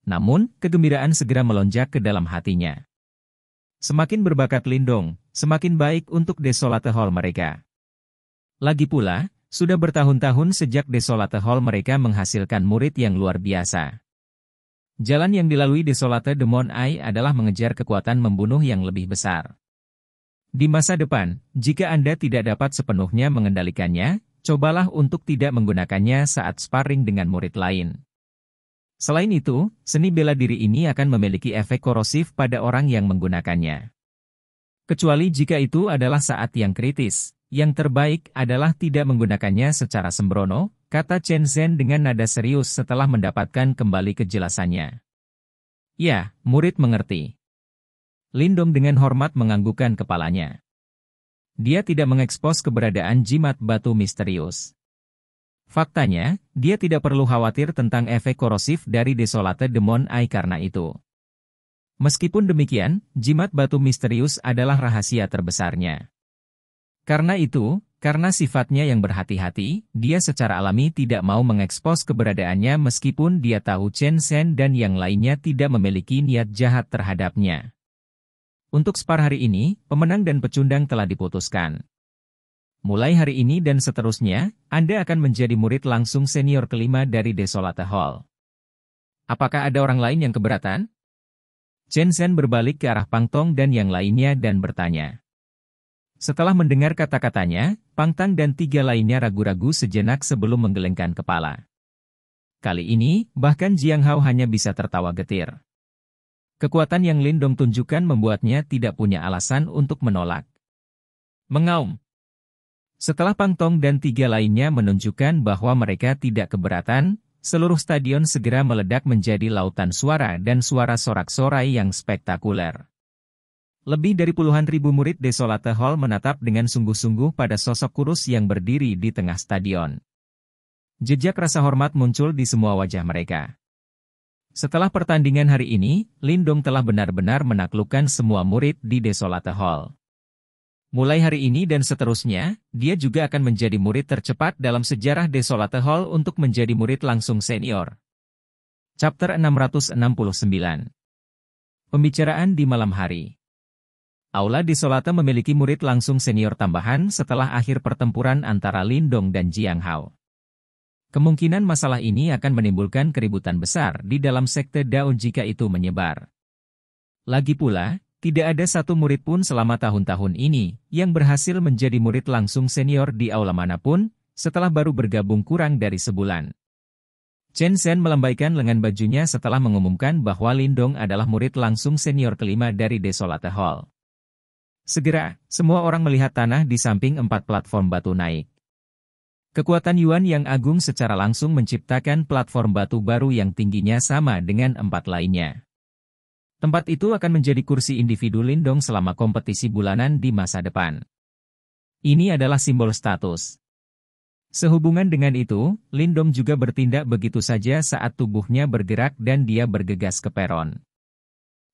Namun, kegembiraan segera melonjak ke dalam hatinya. Semakin berbakat Lindong, semakin baik untuk Desolate Hall mereka. Lagi pula, sudah bertahun-tahun sejak Desolate Hall mereka menghasilkan murid yang luar biasa. Jalan yang dilalui Desolate Demon Eye adalah mengejar kekuatan membunuh yang lebih besar. Di masa depan, jika Anda tidak dapat sepenuhnya mengendalikannya, cobalah untuk tidak menggunakannya saat sparring dengan murid lain. Selain itu, seni bela diri ini akan memiliki efek korosif pada orang yang menggunakannya. Kecuali jika itu adalah saat yang kritis. Yang terbaik adalah tidak menggunakannya secara sembrono, kata Chen Zhen dengan nada serius setelah mendapatkan kembali kejelasannya. Ya, murid mengerti. Lindong dengan hormat menganggukkan kepalanya. Dia tidak mengekspos keberadaan jimat batu misterius. Faktanya, dia tidak perlu khawatir tentang efek korosif dari Desolate Demon Eye karena itu. Meskipun demikian, jimat batu misterius adalah rahasia terbesarnya. Karena itu, Karena sifatnya yang berhati-hati, dia secara alami tidak mau mengekspos keberadaannya meskipun dia tahu Chen Zhen dan yang lainnya tidak memiliki niat jahat terhadapnya. Untuk spar hari ini, pemenang dan pecundang telah diputuskan. Mulai hari ini dan seterusnya, Anda akan menjadi murid langsung senior kelima dari Desolate Hall. Apakah ada orang lain yang keberatan? Chen Zhen berbalik ke arah Pang Tong dan yang lainnya dan bertanya. Setelah mendengar kata-katanya, Pang Tang dan 3 lainnya ragu-ragu sejenak sebelum menggelengkan kepala. Kali ini, bahkan Jiang Hao hanya bisa tertawa getir. Kekuatan yang Lin Dong tunjukkan membuatnya tidak punya alasan untuk menolak. Mengaum. Setelah Pang Tong dan 3 lainnya menunjukkan bahwa mereka tidak keberatan, seluruh stadion segera meledak menjadi lautan suara dan suara sorak-sorai yang spektakuler. Lebih dari puluhan ribu murid Desolate Hall menatap dengan sungguh-sungguh pada sosok kurus yang berdiri di tengah stadion. Jejak rasa hormat muncul di semua wajah mereka. Setelah pertandingan hari ini, Lin Dong telah benar-benar menaklukkan semua murid di Desolate Hall. Mulai hari ini dan seterusnya, dia juga akan menjadi murid tercepat dalam sejarah Desolate Hall untuk menjadi murid langsung senior. Chapter 669. Pembicaraan di malam hari. Aula Desolate memiliki murid langsung senior tambahan setelah akhir pertempuran antara Lin Dong dan Jiang Hao. Kemungkinan masalah ini akan menimbulkan keributan besar di dalam sekte Dao jika itu menyebar. Lagi pula, tidak ada satu murid pun selama tahun-tahun ini yang berhasil menjadi murid langsung senior di aula manapun setelah baru bergabung kurang dari sebulan. Chen Zhen melambaikan lengan bajunya setelah mengumumkan bahwa Lin Dong adalah murid langsung senior kelima dari Desolate Hall. Segera, semua orang melihat tanah di samping 4 platform batu naik. Kekuatan Yuan yang agung secara langsung menciptakan platform batu baru yang tingginya sama dengan 4 lainnya. Tempat itu akan menjadi kursi individu Lin Dong selama kompetisi bulanan di masa depan. Ini adalah simbol status. Sehubungan dengan itu, Lin Dong juga bertindak begitu saja saat tubuhnya bergerak dan dia bergegas ke peron.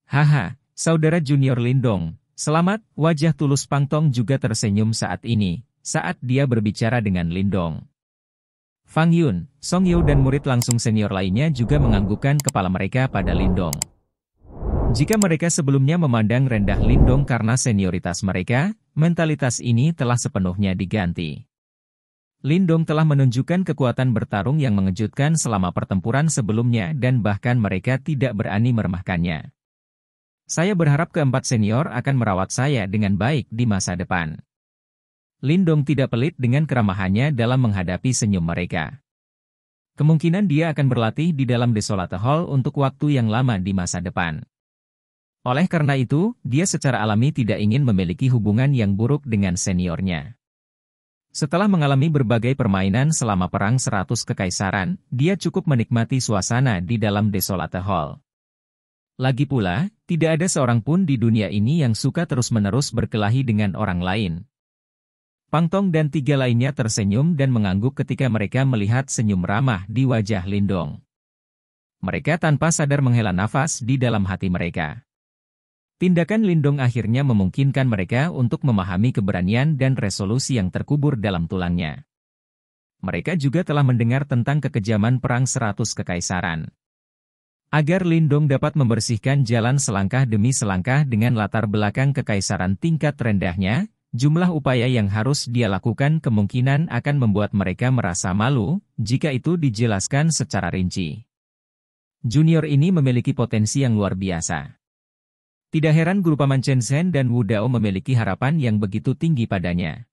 Haha, saudara junior Lin Dong. Selamat, wajah tulus Pang Tong juga tersenyum saat ini, saat dia berbicara dengan Lin Dong. Fang Yun, Song Yu dan murid langsung senior lainnya juga menganggukkan kepala mereka pada Lin Dong. Jika mereka sebelumnya memandang rendah Lin Dong karena senioritas mereka, mentalitas ini telah sepenuhnya diganti. Lin Dong telah menunjukkan kekuatan bertarung yang mengejutkan selama pertempuran sebelumnya dan bahkan mereka tidak berani meremehkannya. Saya berharap keempat senior akan merawat saya dengan baik di masa depan. Lin Dong tidak pelit dengan keramahannya dalam menghadapi senyum mereka. Kemungkinan dia akan berlatih di dalam Desolate Hall untuk waktu yang lama di masa depan. Oleh karena itu, dia secara alami tidak ingin memiliki hubungan yang buruk dengan seniornya. Setelah mengalami berbagai permainan selama Perang 100 Kekaisaran, dia cukup menikmati suasana di dalam Desolate Hall. Lagi pula, tidak ada seorang pun di dunia ini yang suka terus-menerus berkelahi dengan orang lain. Pang Tong dan 3 lainnya tersenyum dan mengangguk ketika mereka melihat senyum ramah di wajah Lin Dong. Mereka tanpa sadar menghela nafas di dalam hati mereka. Tindakan Lin Dong akhirnya memungkinkan mereka untuk memahami keberanian dan resolusi yang terkubur dalam tulangnya. Mereka juga telah mendengar tentang kekejaman Perang 100 Kekaisaran. Agar Lin Dong dapat membersihkan jalan selangkah demi selangkah dengan latar belakang kekaisaran tingkat rendahnya, jumlah upaya yang harus dia lakukan kemungkinan akan membuat mereka merasa malu, jika itu dijelaskan secara rinci. Junior ini memiliki potensi yang luar biasa. Tidak heran guru paman Chen Zhen dan Wu Dao memiliki harapan yang begitu tinggi padanya.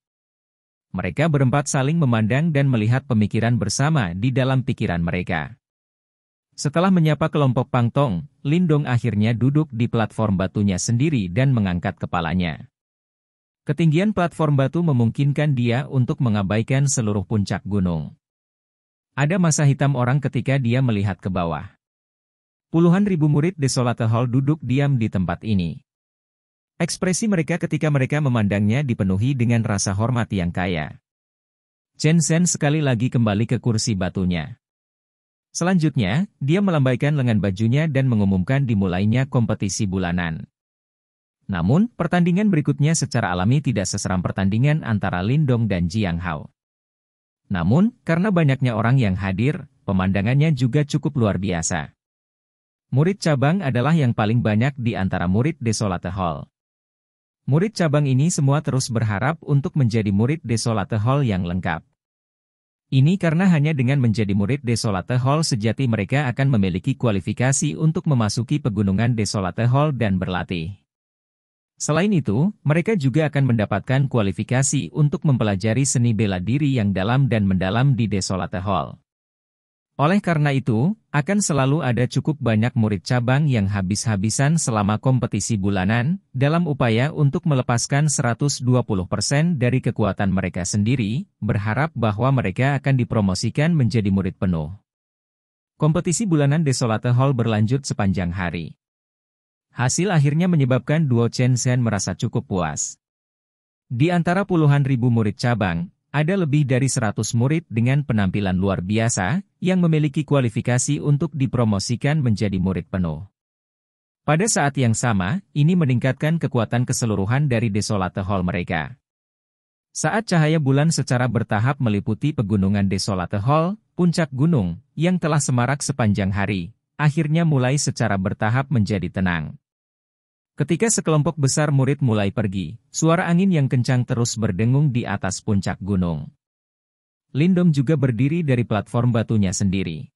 Mereka berempat saling memandang dan melihat pemikiran bersama di dalam pikiran mereka. Setelah menyapa kelompok Pang Tong, Lin Dong akhirnya duduk di platform batunya sendiri dan mengangkat kepalanya. Ketinggian platform batu memungkinkan dia untuk mengabaikan seluruh puncak gunung. Ada masa hitam orang ketika dia melihat ke bawah. Puluhan ribu murid Desolate Hall duduk diam di tempat ini. Ekspresi mereka ketika mereka memandangnya dipenuhi dengan rasa hormat yang kaya. Chen Zhen sekali lagi kembali ke kursi batunya. Selanjutnya, dia melambaikan lengan bajunya dan mengumumkan dimulainya kompetisi bulanan. Namun, pertandingan berikutnya secara alami tidak seseram pertandingan antara Lindong dan Jiang Hao. Namun, karena banyaknya orang yang hadir, pemandangannya juga cukup luar biasa. Murid cabang adalah yang paling banyak di antara murid Desolate Hall. Murid cabang ini semua terus berharap untuk menjadi murid Desolate Hall yang lengkap. Ini karena hanya dengan menjadi murid Desolate Hall sejati mereka akan memiliki kualifikasi untuk memasuki pegunungan Desolate Hall dan berlatih. Selain itu, mereka juga akan mendapatkan kualifikasi untuk mempelajari seni bela diri yang dalam dan mendalam di Desolate Hall. Oleh karena itu, akan selalu ada cukup banyak murid cabang yang habis-habisan selama kompetisi bulanan, dalam upaya untuk melepaskan 120% dari kekuatan mereka sendiri, berharap bahwa mereka akan dipromosikan menjadi murid penuh. Kompetisi bulanan Desolate Hall berlanjut sepanjang hari. Hasil akhirnya menyebabkan Duo Chen Zhen merasa cukup puas. Di antara puluhan ribu murid cabang, ada lebih dari 100 murid dengan penampilan luar biasa, yang memiliki kualifikasi untuk dipromosikan menjadi murid penuh. Pada saat yang sama, ini meningkatkan kekuatan keseluruhan dari Desolate Hall mereka. Saat cahaya bulan secara bertahap meliputi pegunungan Desolate Hall, puncak gunung, yang telah semarak sepanjang hari, akhirnya mulai secara bertahap menjadi tenang. Ketika sekelompok besar murid mulai pergi, suara angin yang kencang terus berdengung di atas puncak gunung. Lindong juga berdiri dari platform batunya sendiri.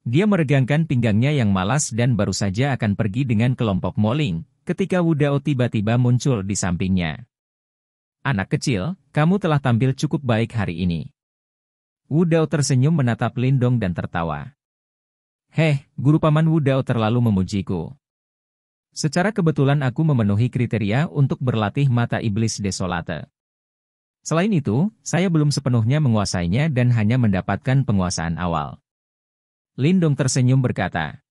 Dia meregangkan pinggangnya yang malas dan baru saja akan pergi dengan kelompok Moling, ketika Wu Dao tiba-tiba muncul di sampingnya. "Anak kecil, kamu telah tampil cukup baik hari ini." Wu Dao tersenyum menatap Lindong dan tertawa. "Heh, Guru Paman Wu Dao terlalu memujiku. Secara kebetulan aku memenuhi kriteria untuk berlatih mata iblis Desolate. Selain itu, saya belum sepenuhnya menguasainya dan hanya mendapatkan penguasaan awal." Lindong tersenyum berkata.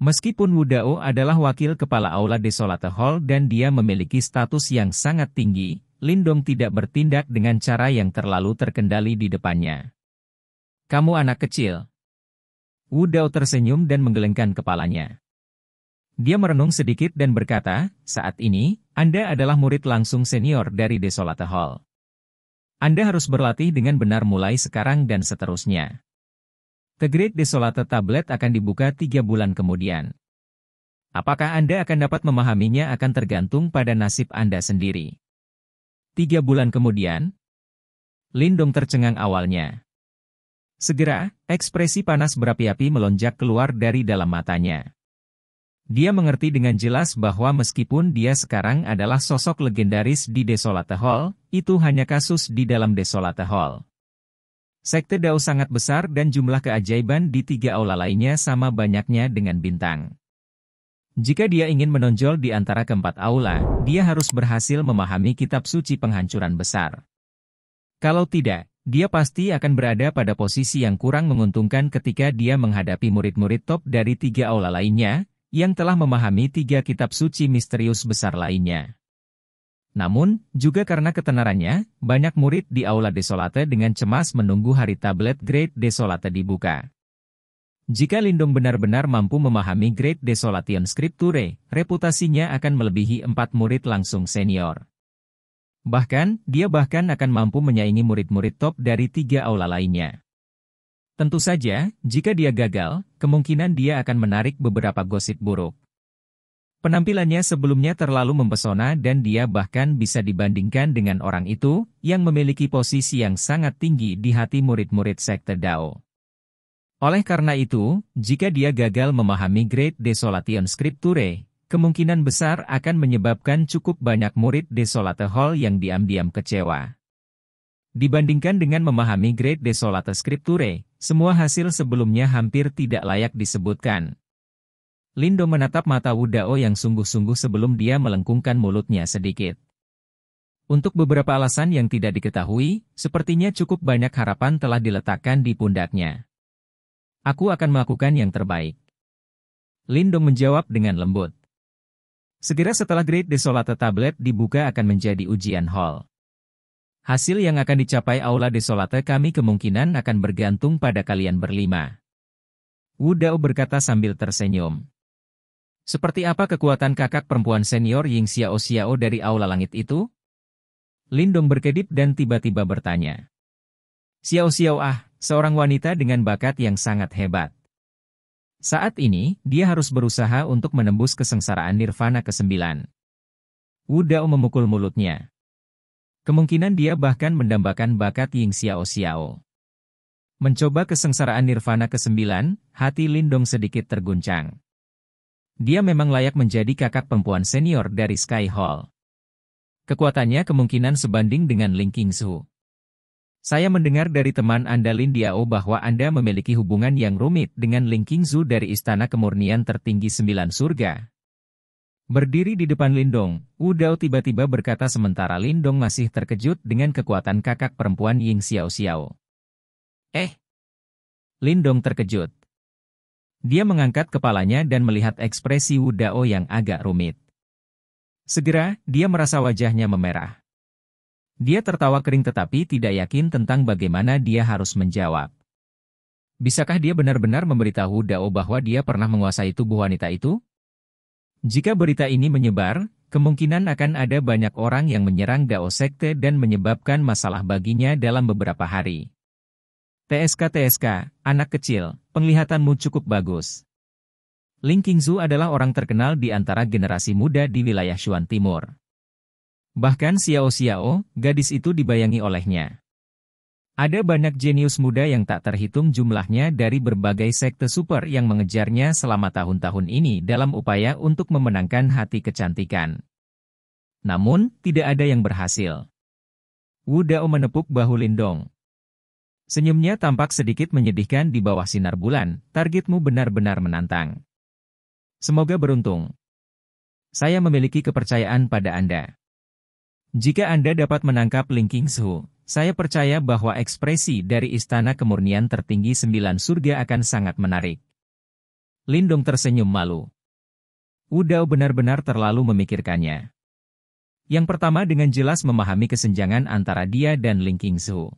Meskipun Wu Dao adalah wakil kepala Aula Desolate Hall dan dia memiliki status yang sangat tinggi, Lindong tidak bertindak dengan cara yang terlalu terkendali di depannya. "Kamu anak kecil." Wu Dao tersenyum dan menggelengkan kepalanya. Dia merenung sedikit dan berkata, "Saat ini, Anda adalah murid langsung senior dari Desolate Hall. Anda harus berlatih dengan benar mulai sekarang dan seterusnya. The Great Desolate Tablet akan dibuka 3 bulan kemudian. Apakah Anda akan dapat memahaminya akan tergantung pada nasib Anda sendiri." 3 bulan kemudian? Lindong tercengang awalnya. Segera, ekspresi panas berapi-api melonjak keluar dari dalam matanya. Dia mengerti dengan jelas bahwa meskipun dia sekarang adalah sosok legendaris di Desolate Hall, itu hanya kasus di dalam Desolate Hall. Sekte Dao sangat besar dan jumlah keajaiban di 3 aula lainnya sama banyaknya dengan bintang. Jika dia ingin menonjol di antara keempat aula, dia harus berhasil memahami kitab suci penghancuran besar. Kalau tidak, dia pasti akan berada pada posisi yang kurang menguntungkan ketika dia menghadapi murid-murid top dari 3 aula lainnya, yang telah memahami 3 kitab suci misterius besar lainnya. Namun, juga karena ketenarannya, banyak murid di Aula Desolate dengan cemas menunggu hari tablet Great Desolate dibuka. Jika Lindong benar-benar mampu memahami Great Desolation Scripture, reputasinya akan melebihi 4 murid langsung senior. Bahkan, dia akan mampu menyaingi murid-murid top dari 3 aula lainnya. Tentu saja, jika dia gagal, kemungkinan dia akan menarik beberapa gosip buruk. Penampilannya sebelumnya terlalu mempesona dan dia bahkan bisa dibandingkan dengan orang itu, yang memiliki posisi yang sangat tinggi di hati murid-murid Sekte Dao. Oleh karena itu, jika dia gagal memahami Great Desolation Scripture, kemungkinan besar akan menyebabkan cukup banyak murid Desolate Hall yang diam-diam kecewa. Dibandingkan dengan memahami Great Desolate Scripture, semua hasil sebelumnya hampir tidak layak disebutkan. Lindong menatap mata Wu Dao yang sungguh-sungguh sebelum dia melengkungkan mulutnya sedikit. Untuk beberapa alasan yang tidak diketahui, sepertinya cukup banyak harapan telah diletakkan di pundaknya. "Aku akan melakukan yang terbaik." Lindong menjawab dengan lembut. Segera setelah Great Desolate Tablet dibuka akan menjadi ujian hall. Hasil yang akan dicapai Aula Desolate kami kemungkinan akan bergantung pada kalian berlima. Wu Dao berkata sambil tersenyum. Seperti apa kekuatan kakak perempuan senior Ying Xiao Xiao dari Aula Langit itu? Lindong berkedip dan tiba-tiba bertanya. Xiao Xiao seorang wanita dengan bakat yang sangat hebat. Saat ini, dia harus berusaha untuk menembus kesengsaraan nirvana ke-9. Wu Dao memukul mulutnya. Kemungkinan dia bahkan mendambakan bakat Ying Xiao Xiao. Mencoba kesengsaraan nirvana ke-9, hati Lindong sedikit terguncang. Dia memang layak menjadi kakak perempuan senior dari Sky Hall. Kekuatannya kemungkinan sebanding dengan Ling Qingzu. Saya mendengar dari teman Anda Lin Diao bahwa Anda memiliki hubungan yang rumit dengan Ling Qingzu dari Istana Kemurnian Tertinggi 9 Surga. Berdiri di depan Lindong, Wu Dao tiba-tiba berkata sementara Lindong masih terkejut dengan kekuatan kakak perempuan Ying Xiao Xiao. Lindong terkejut. Dia mengangkat kepalanya dan melihat ekspresi Wu Dao yang agak rumit. Segera, dia merasa wajahnya memerah. Dia tertawa kering tetapi tidak yakin tentang bagaimana dia harus menjawab. Bisakah dia benar-benar memberitahu Dao bahwa dia pernah menguasai tubuh wanita itu? Jika berita ini menyebar, kemungkinan akan ada banyak orang yang menyerang Dao Sekte dan menyebabkan masalah baginya dalam beberapa hari. TSK, anak kecil, penglihatanmu cukup bagus. Ling Qingzu adalah orang terkenal di antara generasi muda di wilayah Shuan Timur. Bahkan Xiao Xiao, gadis itu dibayangi olehnya. Ada banyak jenius muda yang tak terhitung jumlahnya dari berbagai sekte super yang mengejarnya selama tahun-tahun ini dalam upaya untuk memenangkan hati kecantikan. Namun, tidak ada yang berhasil. Wu Dao menepuk bahu Lindong. Senyumnya tampak sedikit menyedihkan di bawah sinar bulan, targetmu benar-benar menantang. Semoga beruntung. Saya memiliki kepercayaan pada Anda. Jika Anda dapat menangkap Ling Qingzu, saya percaya bahwa ekspresi dari Istana Kemurnian Tertinggi 9 Surga akan sangat menarik. Lindong tersenyum malu. Wu Dao benar-benar terlalu memikirkannya. Yang pertama dengan jelas memahami kesenjangan antara dia dan Ling Qingzu.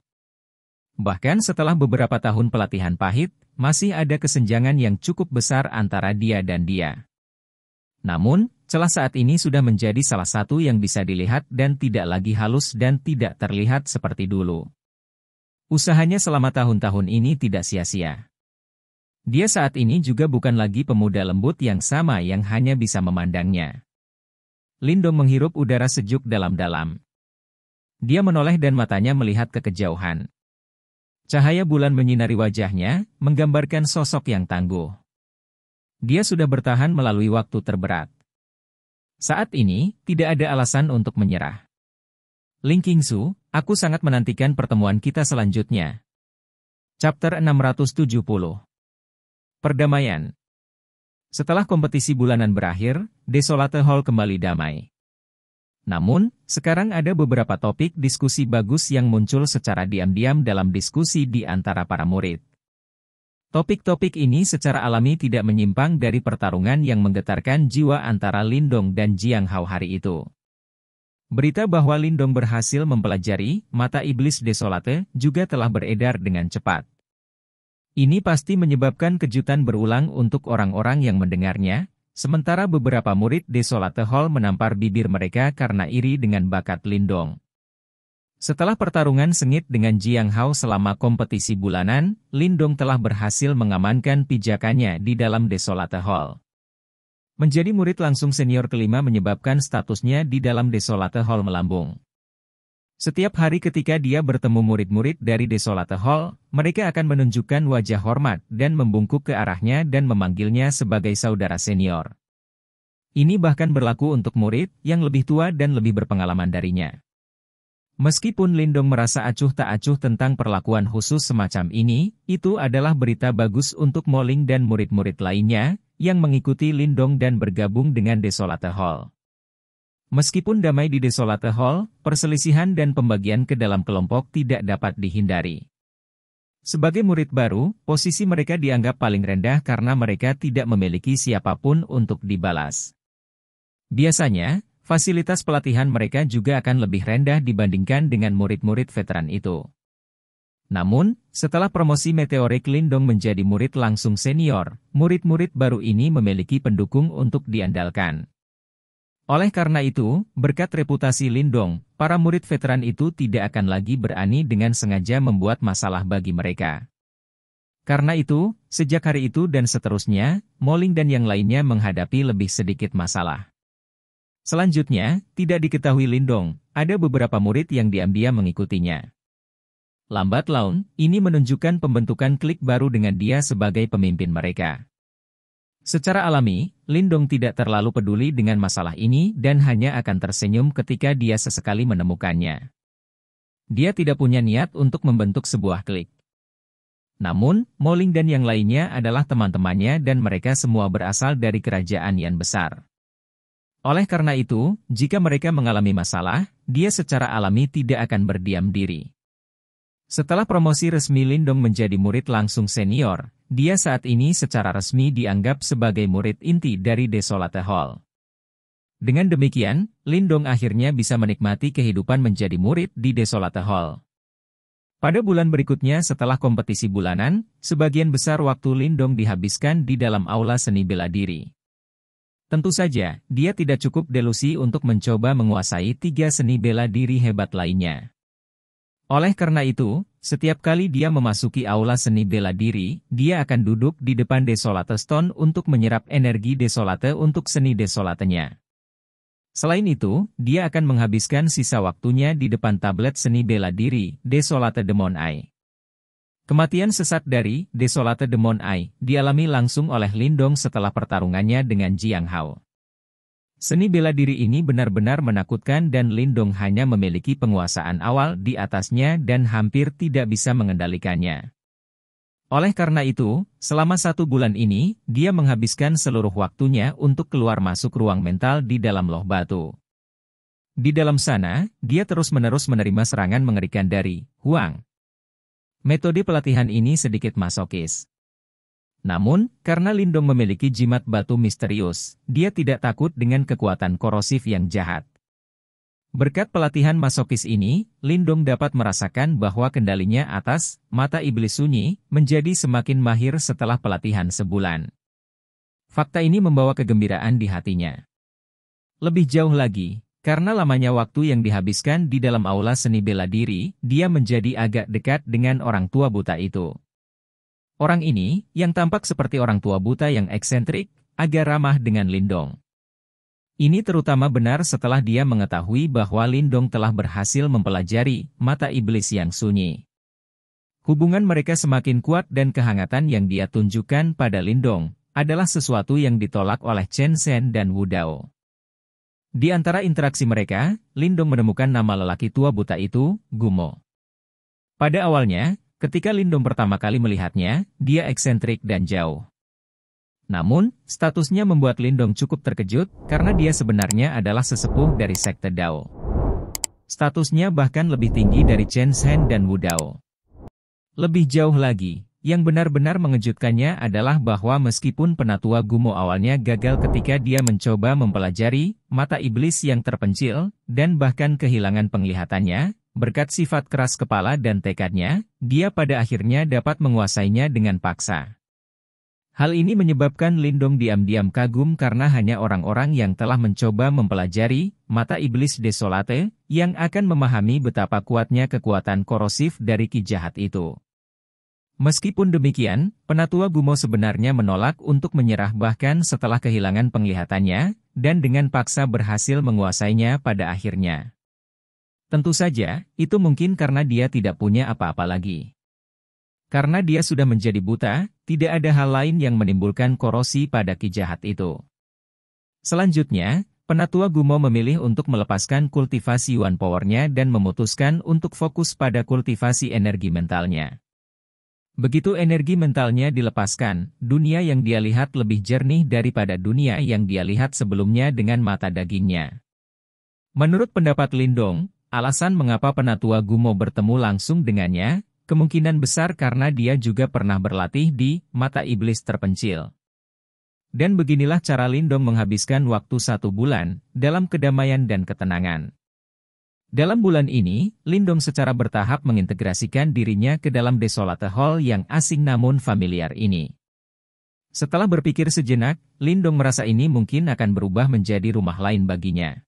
Bahkan setelah beberapa tahun pelatihan pahit, masih ada kesenjangan yang cukup besar antara dia dan dia. Namun, celah saat ini sudah menjadi salah satu yang bisa dilihat dan tidak lagi halus dan tidak terlihat seperti dulu. Usahanya selama tahun-tahun ini tidak sia-sia. Dia saat ini juga bukan lagi pemuda lembut yang sama yang hanya bisa memandangnya. Lindong menghirup udara sejuk dalam-dalam. Dia menoleh dan matanya melihat ke kejauhan. Cahaya bulan menyinari wajahnya, menggambarkan sosok yang tangguh. Dia sudah bertahan melalui waktu terberat. Saat ini, tidak ada alasan untuk menyerah. Ling Qingzu, aku sangat menantikan pertemuan kita selanjutnya. Chapter 670. Perdamaian. Setelah kompetisi bulanan berakhir, Desolate Hall kembali damai. Namun, sekarang ada beberapa topik diskusi bagus yang muncul secara diam-diam dalam diskusi di antara para murid. Topik-topik ini secara alami tidak menyimpang dari pertarungan yang menggetarkan jiwa antara Lindong dan Jiang Hao hari itu. Berita bahwa Lindong berhasil mempelajari mata iblis Desolate juga telah beredar dengan cepat. Ini pasti menyebabkan kejutan berulang untuk orang-orang yang mendengarnya, sementara beberapa murid Desolate Hall menampar bibir mereka karena iri dengan bakat Lindong. Setelah pertarungan sengit dengan Jiang Hao selama kompetisi bulanan, Lindong telah berhasil mengamankan pijakannya di dalam Desolate Hall. Menjadi murid langsung senior kelima menyebabkan statusnya di dalam Desolate Hall melambung. Setiap hari ketika dia bertemu murid-murid dari Desolate Hall, mereka akan menunjukkan wajah hormat dan membungkuk ke arahnya dan memanggilnya sebagai saudara senior. Ini bahkan berlaku untuk murid yang lebih tua dan lebih berpengalaman darinya. Meskipun Lindong merasa acuh tak acuh tentang perlakuan khusus semacam ini, itu adalah berita bagus untuk Mo Ling dan murid-murid lainnya, yang mengikuti Lindong dan bergabung dengan Desolate Hall. Meskipun damai di Desolate Hall, perselisihan dan pembagian ke dalam kelompok tidak dapat dihindari. Sebagai murid baru, posisi mereka dianggap paling rendah karena mereka tidak memiliki siapapun untuk dibalas. Biasanya, fasilitas pelatihan mereka juga akan lebih rendah dibandingkan dengan murid-murid veteran itu. Namun, setelah promosi meteorik Lindong menjadi murid langsung senior, murid-murid baru ini memiliki pendukung untuk diandalkan. Oleh karena itu, berkat reputasi Lindong, para murid veteran itu tidak akan lagi berani dengan sengaja membuat masalah bagi mereka. Karena itu, sejak hari itu dan seterusnya, Moling dan yang lainnya menghadapi lebih sedikit masalah. Selanjutnya, tidak diketahui Lindong, ada beberapa murid yang diam-diam mengikutinya. Lambat laun, ini menunjukkan pembentukan klik baru dengan dia sebagai pemimpin mereka. Secara alami, Lindong tidak terlalu peduli dengan masalah ini dan hanya akan tersenyum ketika dia sesekali menemukannya. Dia tidak punya niat untuk membentuk sebuah klik. Namun, Moling dan yang lainnya adalah teman-temannya dan mereka semua berasal dari kerajaan yang besar. Oleh karena itu, jika mereka mengalami masalah, dia secara alami tidak akan berdiam diri. Setelah promosi resmi Lindong menjadi murid langsung senior, dia saat ini secara resmi dianggap sebagai murid inti dari Desolate Hall. Dengan demikian, Lindong akhirnya bisa menikmati kehidupan menjadi murid di Desolate Hall. Pada bulan berikutnya setelah kompetisi bulanan, sebagian besar waktu Lindong dihabiskan di dalam aula seni bela diri. Tentu saja, dia tidak cukup delusi untuk mencoba menguasai 3 seni bela diri hebat lainnya. Oleh karena itu, setiap kali dia memasuki aula seni bela diri, dia akan duduk di depan Desolate Stone untuk menyerap energi Desolate untuk seni Desolatenya. Selain itu, dia akan menghabiskan sisa waktunya di depan tablet seni bela diri, Desolate Demon Eye. Kematian sesat dari Desolate Demon Eye dialami langsung oleh Lindong setelah pertarungannya dengan Jiang Hao. Seni bela diri ini benar-benar menakutkan dan Lindong hanya memiliki penguasaan awal di atasnya dan hampir tidak bisa mengendalikannya. Oleh karena itu, selama 1 bulan ini, dia menghabiskan seluruh waktunya untuk keluar masuk ruang mental di dalam loh batu. Di dalam sana, dia terus-menerus menerima serangan mengerikan dari Huang. Metode pelatihan ini sedikit masokis. Namun, karena Lindong memiliki jimat batu misterius, dia tidak takut dengan kekuatan korosif yang jahat. Berkat pelatihan masokis ini, Lindong dapat merasakan bahwa kendalinya atas mata iblis sunyi menjadi semakin mahir setelah pelatihan sebulan. Fakta ini membawa kegembiraan di hatinya. Lebih jauh lagi, karena lamanya waktu yang dihabiskan di dalam aula seni bela diri, dia menjadi agak dekat dengan orang tua buta itu. Orang ini, yang tampak seperti orang tua buta yang eksentrik, agak ramah dengan Lindong. Ini terutama benar setelah dia mengetahui bahwa Lindong telah berhasil mempelajari mata iblis yang sunyi. Hubungan mereka semakin kuat dan kehangatan yang dia tunjukkan pada Lindong adalah sesuatu yang ditolak oleh Chen Zhen dan Wu Dao. Di antara interaksi mereka, Lindong menemukan nama lelaki tua buta itu, Gumo. Pada awalnya, ketika Lindong pertama kali melihatnya, dia eksentrik dan jauh. Namun, statusnya membuat Lindong cukup terkejut karena dia sebenarnya adalah sesepuh dari sekte Dao. Statusnya bahkan lebih tinggi dari Chen Zhen dan Wu Dao. Lebih jauh lagi, yang benar-benar mengejutkannya adalah bahwa meskipun penatua Gumo awalnya gagal ketika dia mencoba mempelajari mata iblis yang terpencil dan bahkan kehilangan penglihatannya, berkat sifat keras kepala dan tekadnya, dia pada akhirnya dapat menguasainya dengan paksa. Hal ini menyebabkan Lindong diam-diam kagum karena hanya orang-orang yang telah mencoba mempelajari mata iblis Desolate yang akan memahami betapa kuatnya kekuatan korosif dari ki jahat itu. Meskipun demikian, penatua Gumo sebenarnya menolak untuk menyerah bahkan setelah kehilangan penglihatannya, dan dengan paksa berhasil menguasainya pada akhirnya. Tentu saja, itu mungkin karena dia tidak punya apa-apa lagi. Karena dia sudah menjadi buta, tidak ada hal lain yang menimbulkan korosi pada ki jahat itu. Selanjutnya, penatua Gumo memilih untuk melepaskan kultivasi Yuan Power-nya dan memutuskan untuk fokus pada kultivasi energi mentalnya. Begitu energi mentalnya dilepaskan, dunia yang dia lihat lebih jernih daripada dunia yang dia lihat sebelumnya dengan mata dagingnya. Menurut pendapat Lindong, alasan mengapa penatua Gumo bertemu langsung dengannya, kemungkinan besar karena dia juga pernah berlatih di mata iblis terpencil. Dan beginilah cara Lindong menghabiskan waktu 1 bulan, dalam kedamaian dan ketenangan. Dalam bulan ini, Lindong secara bertahap mengintegrasikan dirinya ke dalam Desolate Hall yang asing namun familiar ini. Setelah berpikir sejenak, Lindong merasa ini mungkin akan berubah menjadi rumah lain baginya.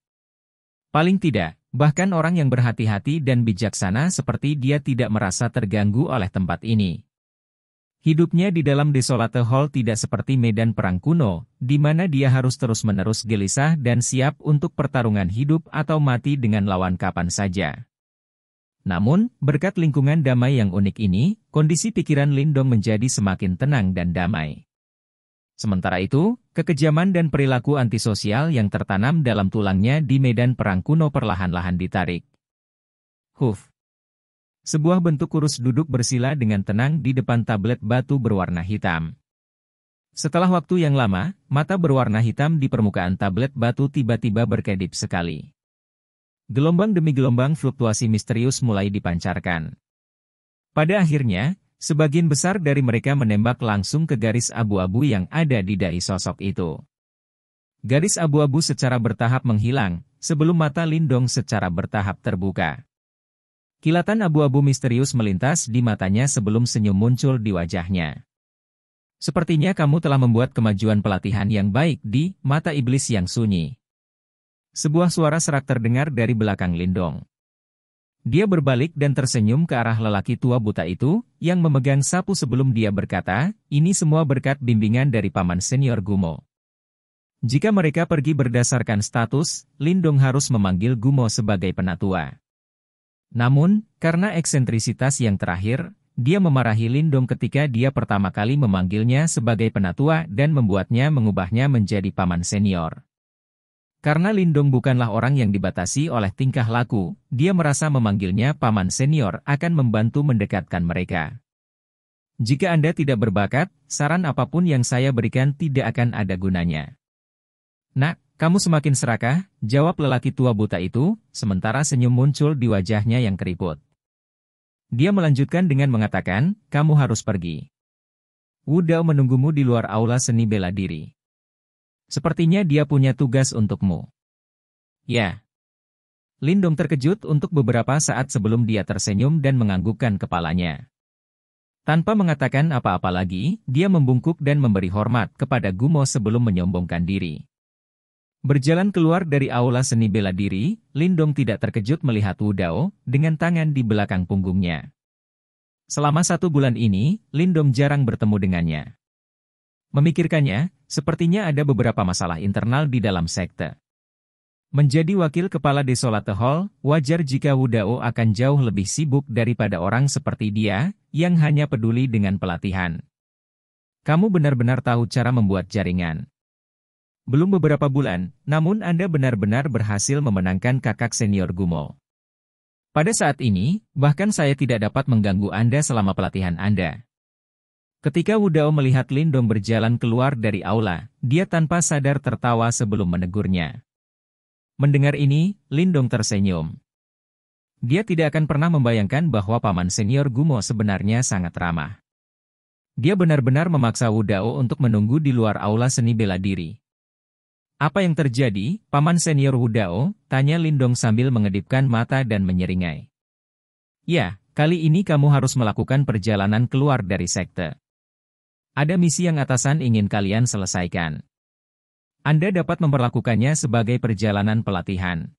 Paling tidak, bahkan orang yang berhati-hati dan bijaksana seperti dia tidak merasa terganggu oleh tempat ini. Hidupnya di dalam Desolate Hall tidak seperti medan perang kuno, di mana dia harus terus-menerus gelisah dan siap untuk pertarungan hidup atau mati dengan lawan kapan saja. Namun, berkat lingkungan damai yang unik ini, kondisi pikiran Lindong menjadi semakin tenang dan damai. Sementara itu, kekejaman dan perilaku antisosial yang tertanam dalam tulangnya di medan perang kuno perlahan-lahan ditarik. Huf. Sebuah bentuk kurus duduk bersila dengan tenang di depan tablet batu berwarna hitam. Setelah waktu yang lama, mata berwarna hitam di permukaan tablet batu tiba-tiba berkedip sekali. Gelombang demi gelombang fluktuasi misterius mulai dipancarkan. Pada akhirnya, sebagian besar dari mereka menembak langsung ke garis abu-abu yang ada di dahi sosok itu. Garis abu-abu secara bertahap menghilang, sebelum mata Lindong secara bertahap terbuka. Kilatan abu-abu misterius melintas di matanya sebelum senyum muncul di wajahnya. Sepertinya kamu telah membuat kemajuan pelatihan yang baik di mata iblis yang sunyi. Sebuah suara serak terdengar dari belakang Lindong. Dia berbalik dan tersenyum ke arah lelaki tua buta itu, yang memegang sapu sebelum dia berkata, ini semua berkat bimbingan dari paman senior Gumo. Jika mereka pergi berdasarkan status, Lindong harus memanggil Gumo sebagai penatua. Namun, karena eksentrisitas yang terakhir, dia memarahi Lindong ketika dia pertama kali memanggilnya sebagai penatua dan membuatnya mengubahnya menjadi paman senior. Karena Lindong bukanlah orang yang dibatasi oleh tingkah laku, dia merasa memanggilnya paman senior akan membantu mendekatkan mereka. Jika Anda tidak berbakat, saran apapun yang saya berikan tidak akan ada gunanya. Nak, kamu semakin serakah, jawab lelaki tua buta itu, sementara senyum muncul di wajahnya yang keriput. Dia melanjutkan dengan mengatakan, kamu harus pergi. Wu Dao menunggumu di luar aula seni bela diri. Sepertinya dia punya tugas untukmu. Ya. Lindong terkejut untuk beberapa saat sebelum dia tersenyum dan menganggukkan kepalanya. Tanpa mengatakan apa-apa lagi, dia membungkuk dan memberi hormat kepada Gumo sebelum menyombongkan diri. Berjalan keluar dari aula seni bela diri, Lindong tidak terkejut melihat Wu Dao dengan tangan di belakang punggungnya. Selama 1 bulan ini, Lindong jarang bertemu dengannya. Memikirkannya, sepertinya ada beberapa masalah internal di dalam sekte. Menjadi wakil kepala Desolate Hall, wajar jika Wu Dao akan jauh lebih sibuk daripada orang seperti dia, yang hanya peduli dengan pelatihan. Kamu benar-benar tahu cara membuat jaringan. Belum beberapa bulan, namun Anda benar-benar berhasil memenangkan kakak senior Gumo. Pada saat ini, bahkan saya tidak dapat mengganggu Anda selama pelatihan Anda. Ketika Wu Dao melihat Lindong berjalan keluar dari aula, dia tanpa sadar tertawa sebelum menegurnya. Mendengar ini, Lindong tersenyum. Dia tidak akan pernah membayangkan bahwa paman senior Gumo sebenarnya sangat ramah. Dia benar-benar memaksa Wu Dao untuk menunggu di luar aula seni bela diri. Apa yang terjadi, paman senior Wu Dao? Tanya Lindong sambil mengedipkan mata dan menyeringai. Ya, kali ini kamu harus melakukan perjalanan keluar dari sekte. Ada misi yang atasan ingin kalian selesaikan. Anda dapat memperlakukannya sebagai perjalanan pelatihan.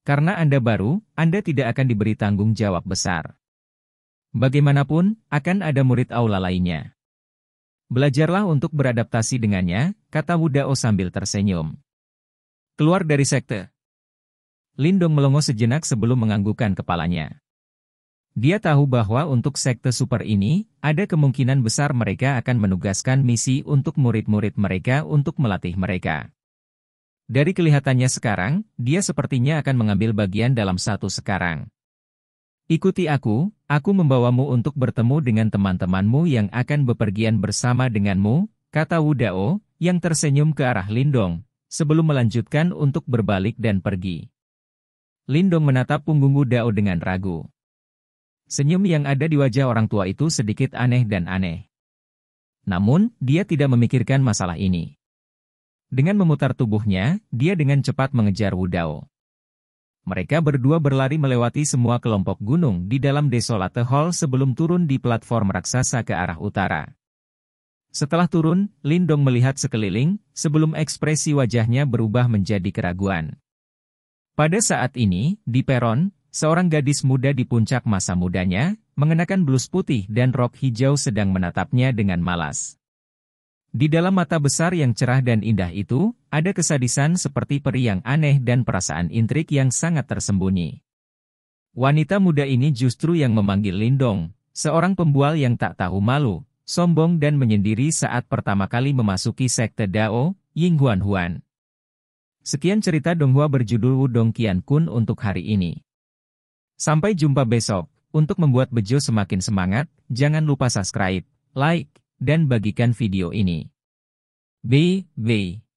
Karena Anda baru, Anda tidak akan diberi tanggung jawab besar. Bagaimanapun, akan ada murid aula lainnya. Belajarlah untuk beradaptasi dengannya, kata Wu Dao sambil tersenyum. Keluar dari sekte. Lindong melongo sejenak sebelum menganggukkan kepalanya. Dia tahu bahwa untuk sekte super ini, ada kemungkinan besar mereka akan menugaskan misi untuk murid-murid mereka untuk melatih mereka. Dari kelihatannya sekarang, dia sepertinya akan mengambil bagian dalam satu sekarang. Ikuti aku membawamu untuk bertemu dengan teman-temanmu yang akan bepergian bersama denganmu, kata Wu Dao, yang tersenyum ke arah Lindong, sebelum melanjutkan untuk berbalik dan pergi. Lindong menatap punggung Wu Dao dengan ragu. Senyum yang ada di wajah orang tua itu sedikit aneh dan aneh. Namun, dia tidak memikirkan masalah ini. Dengan memutar tubuhnya, dia dengan cepat mengejar Wu Dao. Mereka berdua berlari melewati semua kelompok gunung di dalam Desolate Hall sebelum turun di platform raksasa ke arah utara. Setelah turun, Lindong melihat sekeliling, sebelum ekspresi wajahnya berubah menjadi keraguan. Pada saat ini, di peron, seorang gadis muda di puncak masa mudanya, mengenakan blus putih dan rok hijau sedang menatapnya dengan malas. Di dalam mata besar yang cerah dan indah itu, ada kesadisan seperti peri yang aneh dan perasaan intrik yang sangat tersembunyi. Wanita muda ini justru yang memanggil Lindong, seorang pembual yang tak tahu malu, sombong dan menyendiri saat pertama kali memasuki sekte Dao, Yinghuan Huan. Sekian cerita Donghua berjudul Wudong Qiankun untuk hari ini. Sampai jumpa besok. Untuk membuat Bejo semakin semangat, jangan lupa subscribe, like, dan bagikan video ini. Bye.